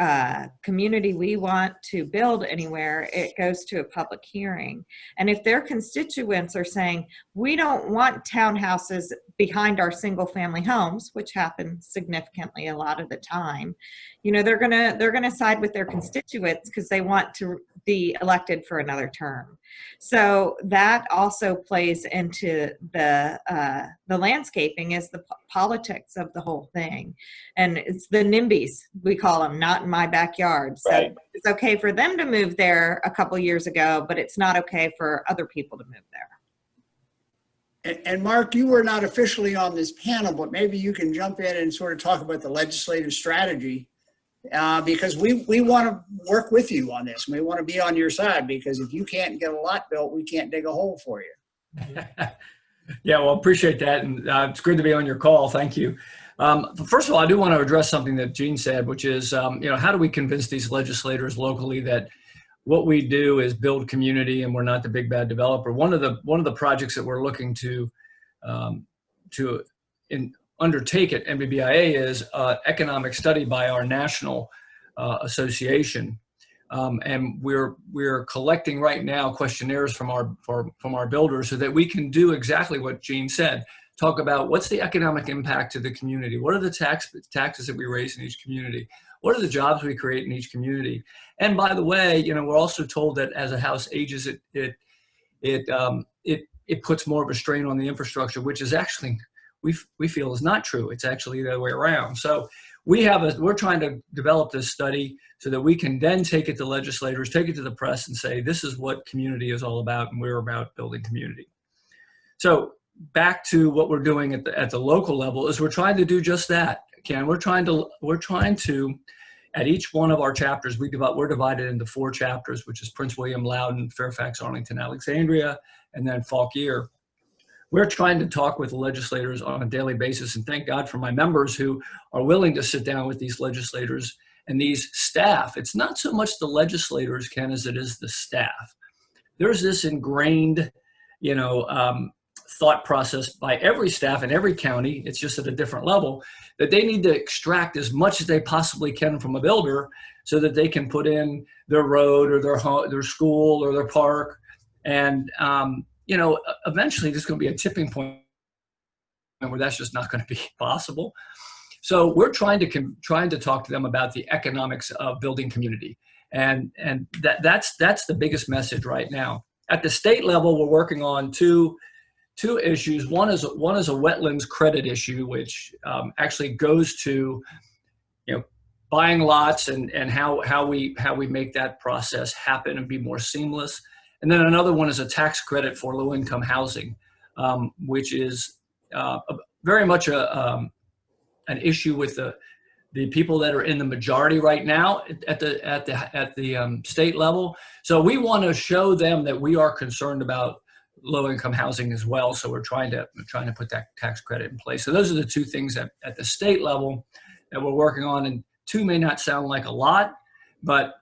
community we want to build anywhere, it goes to a public hearing. And if their constituents are saying, we don't want townhouses behind our single family homes, which happens significantly a lot of the time, they're gonna side with their constituents because they want to be elected for another term. So that also plays into the landscaping, is the politics of the whole thing. And it's the NIMBYs, we call them, not in my backyard. So Right. It's okay for them to move there a couple years ago, but it's not okay for other people to move there. And Mark, you were not officially on this panel, but maybe you can jump in and sort of talk about the legislative strategy, because we want to work with you on this. We want to be on your side, because if you can't get a lot built, we can't dig a hole for you. Yeah, well, appreciate that. And it's good to be on your call. Thank you. First of all, I do want to address something that Gene said, which is, how do we convince these legislators locally that what we do is build community and we're not the big bad developer? One of the projects that we're looking to undertake at NVBIA is economic study by our national association. And we're collecting right now questionnaires from our builders so that we can do exactly what Gene said. Talk about what's the economic impact to the community? What are the taxes that we raise in each community? What are the jobs we create in each community? And by the way, we're also told that as a house ages, it puts more of a strain on the infrastructure, which is actually, we feel is not true. It's actually the other way around. So we're trying to develop this study so that we can then take it to legislators, take it to the press, and say, this is what community is all about, and we're about building community. So back to what we're doing at the local level is we're trying to do just that, Ken. We're trying to, at each one of our chapters, we're divided into 4 chapters, which is Prince William, Loudoun, Fairfax, Arlington, Alexandria, and then Fauquier. We're trying to talk with the legislators on a daily basis, and thank God for my members who are willing to sit down with these legislators and these staff. It's not so much the legislators, Ken, as it is the staff. There's this ingrained, thought process by every staff in every county, it's just at a different level, that they need to extract as much as they possibly can from a builder so that they can put in their road or their school or their park. And, eventually there's going to be a tipping point where that's just not going to be possible. So we're trying to talk to them about the economics of building community. And that's the biggest message right now. At the state level, we're working on two issues. One is a wetlands credit issue, which actually goes to buying lots and how we make that process happen and be more seamless. And then another one is a tax credit for low income housing, which is very much an issue with the people that are in the majority right now at the state level. So we want to show them that we are concerned about low-income housing as well. So we're trying to put that tax credit in place. So those are the two things at the state level that we're working on. And two may not sound like a lot, but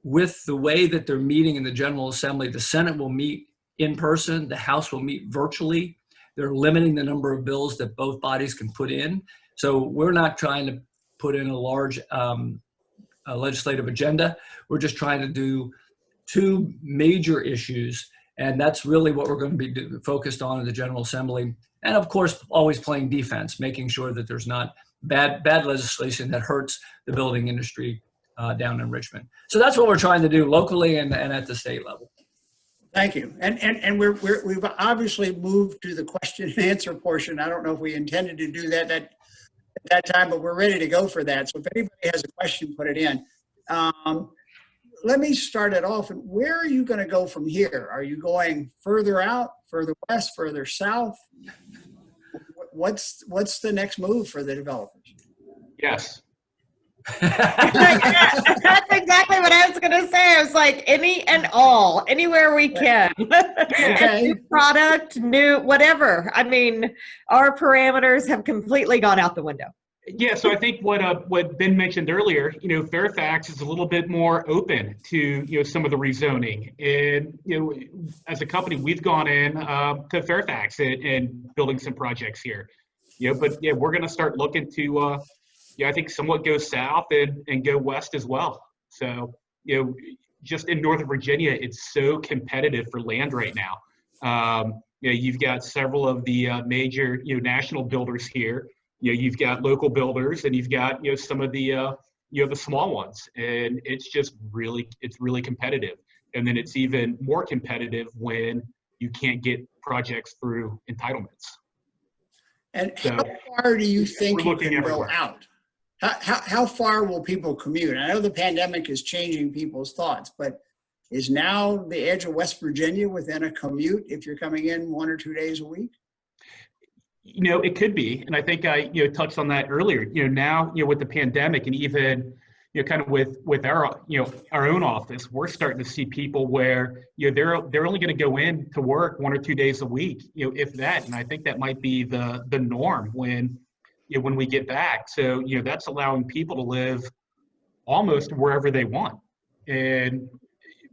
with the way that they're meeting in the General Assembly, the Senate will meet in person, the House will meet virtually. They're limiting the number of bills that both bodies can put in. So we're not trying to put in a large legislative agenda. We're just trying to do two major issues. And that's really what we're going to be focused on in the General Assembly. And of course, always playing defense, making sure that there's not bad legislation that hurts the building industry down in Richmond. So that's what we're trying to do locally and at the state level. Thank you. And we've obviously moved to the question and answer portion. I don't know if we intended to do that at that time, but we're ready to go for that. So if anybody has a question, put it in. Let me start it off. Where are you going to go from here? Are you going further out, further west, further south? What's the next move for the developers? Yes. That's exactly what I was going to say. I was like, any and all, anywhere we can. Okay. New product, new whatever. I mean, our parameters have completely gone out the window. Yeah, so I think what Ben mentioned earlier, Fairfax is a little bit more open to some of the rezoning, and as a company, we've gone in to Fairfax and building some projects here, but yeah, we're going to start looking to I think somewhat go south and go west as well. So just in Northern Virginia, it's so competitive for land right now. You've got several of the major national builders here. You've got local builders, and you've got some of the the small ones, and it's really competitive. And then it's even more competitive when you can't get projects through entitlements. And So, how far do you think we're you looking can go everywhere. out? How far will people commute? I know the pandemic is changing people's thoughts, but is now the edge of West Virginia within a commute if you're coming in 1 or 2 days a week? It could be, and I think I touched on that earlier. Now with the pandemic, and even kind of with our our own office, we're starting to see people where they're only going to go in to work 1 or 2 days a week, if that. And I think that might be the norm when we get back. So that's allowing people to live almost wherever they want. And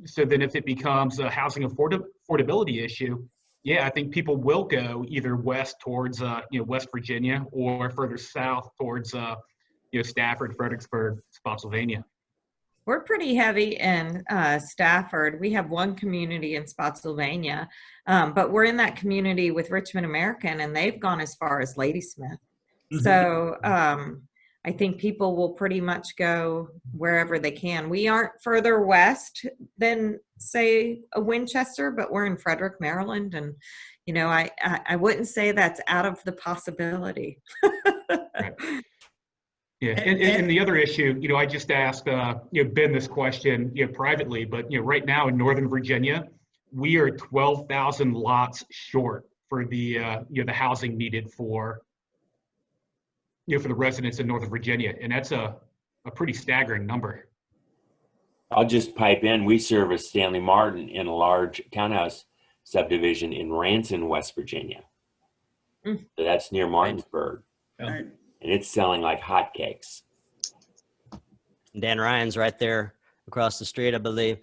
so then if it becomes a housing affordability issue, yeah, I think people will go either west towards West Virginia, or further south towards Stafford, Fredericksburg, Spotsylvania. We're pretty heavy in Stafford. We have one community in Spotsylvania, but we're in that community with Richmond American, and they've gone as far as Ladysmith. Mm-hmm. So I think people will pretty much go wherever they can. We aren't further west than, say, a Winchester, but we're in Frederick, Maryland, and I wouldn't say that's out of the possibility. Right. Yeah, and the other issue, I just asked Ben this question privately, but right now in Northern Virginia, we are 12,000 lots short for the the housing needed for for the residents in Northern Virginia, and that's a pretty staggering number. I'll just pipe in. We service Stanley Martin in a large townhouse subdivision in Ranson, West Virginia. So that's near Martinsburg. Right. And it's selling like hotcakes. Dan Ryan's right there across the street, I believe.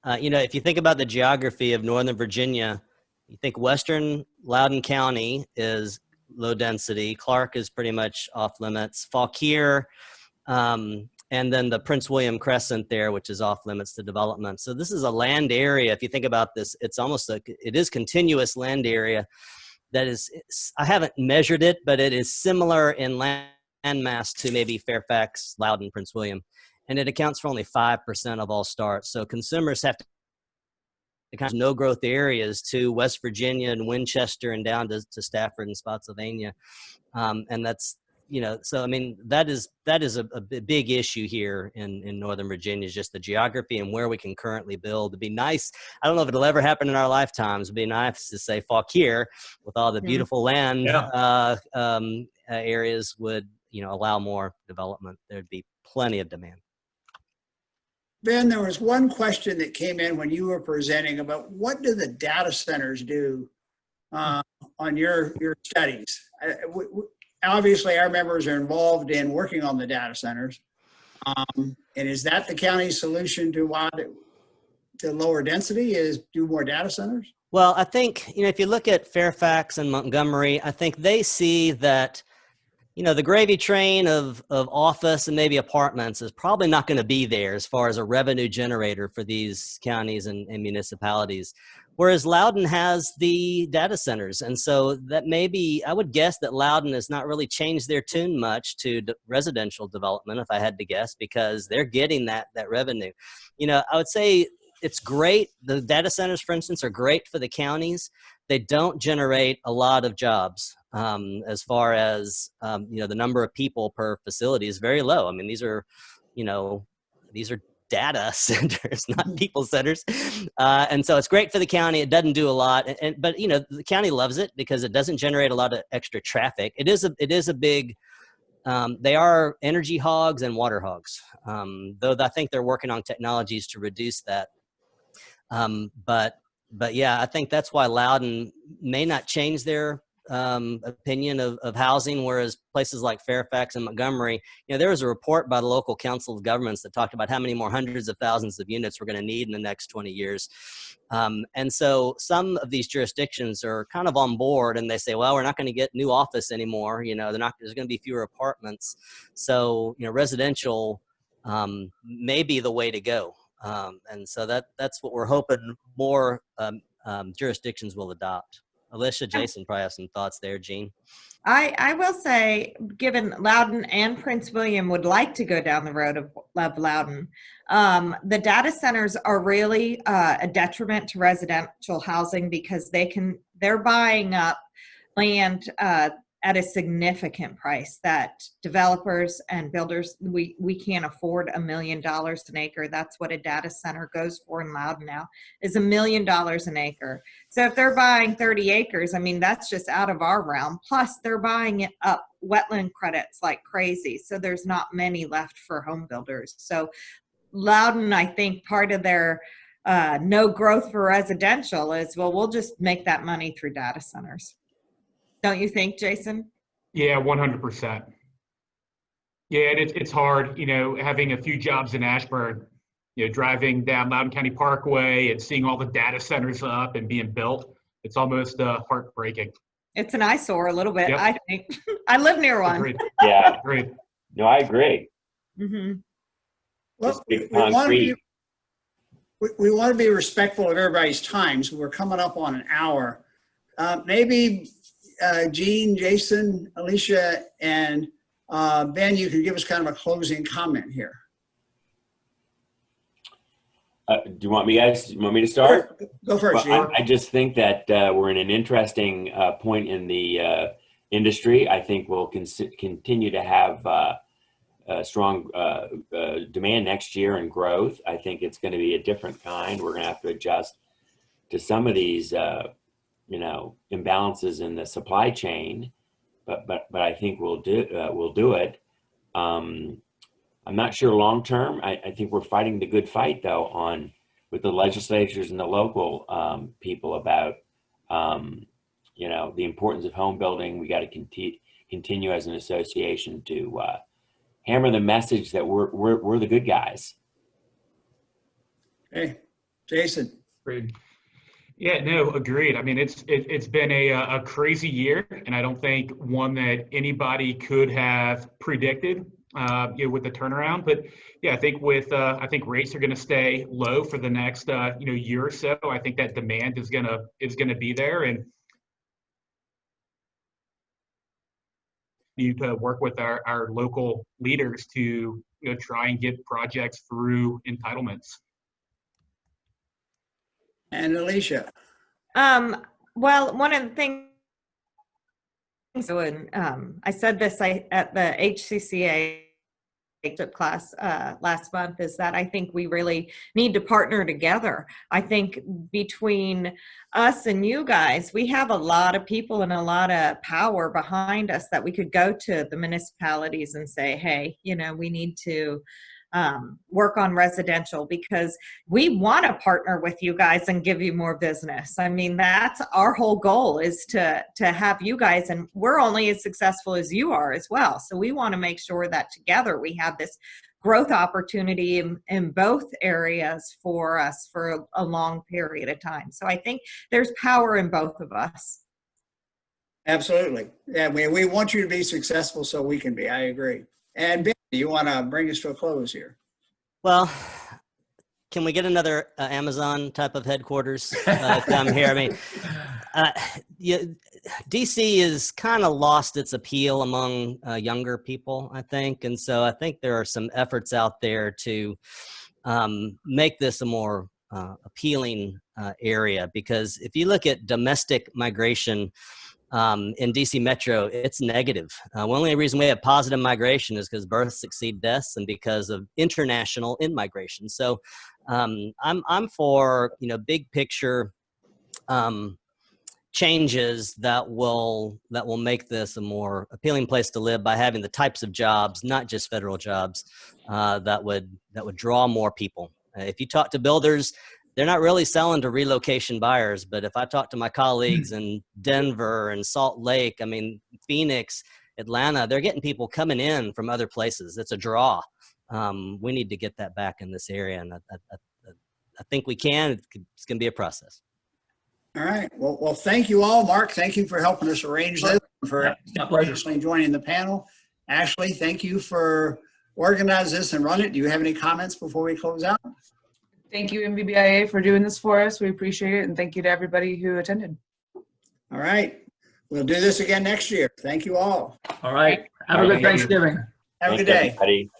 If you think about the geography of Northern Virginia, you think Western Loudoun County is low density. Clark is pretty much off limits. Fauquier, and then the Prince William Crescent there, which is off limits to development. So this is a land area. If you think about this, it's almost it is continuous land area that is, I haven't measured it, but it is similar in land mass to maybe Fairfax, Loudoun, Prince William. And it accounts for only 5% of all starts. So consumers have to kind of no growth areas to West Virginia and Winchester and down to Stafford and Spotsylvania. And that's, so I mean, that is a big issue here in Northern Virginia, is just the geography and where we can currently build. It'd be nice. I don't know if it'll ever happen in our lifetimes. It'd be nice to say Fauquier with all the beautiful land areas would, allow more development. There'd be plenty of demand. Ben, there was one question that came in when you were presenting about what do the data centers do on your studies. Obviously, our members are involved in working on the data centers. And is that the county's solution to lower density, is do more data centers? Well, I think, if you look at Fairfax and Montgomery, I think they see that, the gravy train of office and maybe apartments is probably not going to be there as far as a revenue generator for these counties and municipalities. Whereas Loudoun has the data centers. And so that maybe, I would guess that Loudoun has not really changed their tune much to residential development, if I had to guess, because they're getting that revenue. I would say it's great. The data centers, for instance, are great for the counties. They don't generate a lot of jobs. As far as, the number of people per facility is very low. I mean, these are data centers, not people centers. And so it's great for the county. It doesn't do a lot, but the county loves it because it doesn't generate a lot of extra traffic. It is a big, they are energy hogs and water hogs, though I think they're working on technologies to reduce that. But yeah, I think that's why Loudoun may not change their opinion of housing, whereas places like Fairfax and Montgomery, there was a report by the local council of governments that talked about how many more hundreds of thousands of units we're going to need in the next 20 years. And so some of these jurisdictions are kind of on board, and they say, well, we're not going to get new office anymore. There's going to be fewer apartments. So, residential may be the way to go. And so that's what we're hoping more jurisdictions will adopt. Alicia, Jason probably have some thoughts there. Jean? I will say, given Loudoun and Prince William would like to go down the road of Loudoun, the data centers are really a detriment to residential housing because they're buying up land at a significant price that developers and builders, we can't afford $1 million an acre. That's what a data center goes for in Loudoun now, is $1 million an acre. So if they're buying 30 acres, I mean, that's just out of our realm. Plus they're buying it up wetland credits like crazy. So there's not many left for home builders. So Loudoun, I think part of their no growth for residential is, well, we'll just make that money through data centers. Don't you think, Jason? Yeah, 100%. Yeah, and it's hard, having a few jobs in Ashburn, driving down Loudoun County Parkway and seeing all the data centers up and being built. It's almost heartbreaking. It's an eyesore a little bit, Yep. I think. I live near one. Agreed. Yeah. Agreed. No, I agree. Mm-hmm. Just Well, big concrete. we want to be respectful of everybody's time, so we're coming up on an hour. Maybe Jean, Jason, Alicia, and Ben, you can give us kind of a closing comment here. Do you want me to start? Go first, Well, Jean. I just think that we're in an interesting point in the industry. I think we'll continue to have strong demand next year and growth. I think it's going to be a different kind. We're going to have to adjust to some of these imbalances in the supply chain, but I think we'll do it. I'm not sure long term. I think we're fighting the good fight though with the legislatures and the local people about the importance of home building. We got to continue as an association to hammer the message that we're the good guys. Hey, Jason. Agreed. Yeah, no, agreed. I mean, it's been a crazy year, and I don't think one that anybody could have predicted with the turnaround. But yeah, I think I think rates are going to stay low for the next year or so. I think that demand is gonna be there, and need to work with our local leaders to try and get projects through entitlements. And Alicia. Well, one of the things, I said this at the HCCA class last month, is that I think we really need to partner together. I think between us and you guys, we have a lot of people and a lot of power behind us that we could go to the municipalities and say, hey, we need to work on residential, because we want to partner with you guys and give you more business. I mean, that's our whole goal, is to have you guys, and we're only as successful as you are as well. So we want to make sure that together we have this growth opportunity in both areas for us for a long period of time. So I think there's power in both of us. Absolutely. Yeah, we want you to be successful so we can be. I agree. And Ben, you want to bring us to a close here? Well, can we get another Amazon type of headquarters come here? I mean, DC has kind of lost its appeal among younger people, I think. And so I think there are some efforts out there to make this a more appealing area, because if you look at domestic migration in DC Metro, it's negative. The only reason we have positive migration is because births exceed deaths and because of international in-migration. So I'm for, big picture changes that will make this a more appealing place to live by having the types of jobs, not just federal jobs, that would draw more people. If you talk to builders, they're not really selling to relocation buyers, but if I talk to my colleagues in Denver and Salt Lake, I mean, Phoenix, Atlanta, they're getting people coming in from other places. It's a draw. We need to get that back in this area, and I think we can. It's going to be a process. All right. Well, thank you all. Mark, thank you for helping us arrange this, for graciously joining the panel. Ashley, thank you for organizing this and run it. Do you have any comments before we close out? Thank you, MVBIA, for doing this for us. We appreciate it. And thank you to everybody who attended. All right. We'll do this again next year. Thank you all. All right. Have a good Thanksgiving. Have a good Thanks, day. everybody.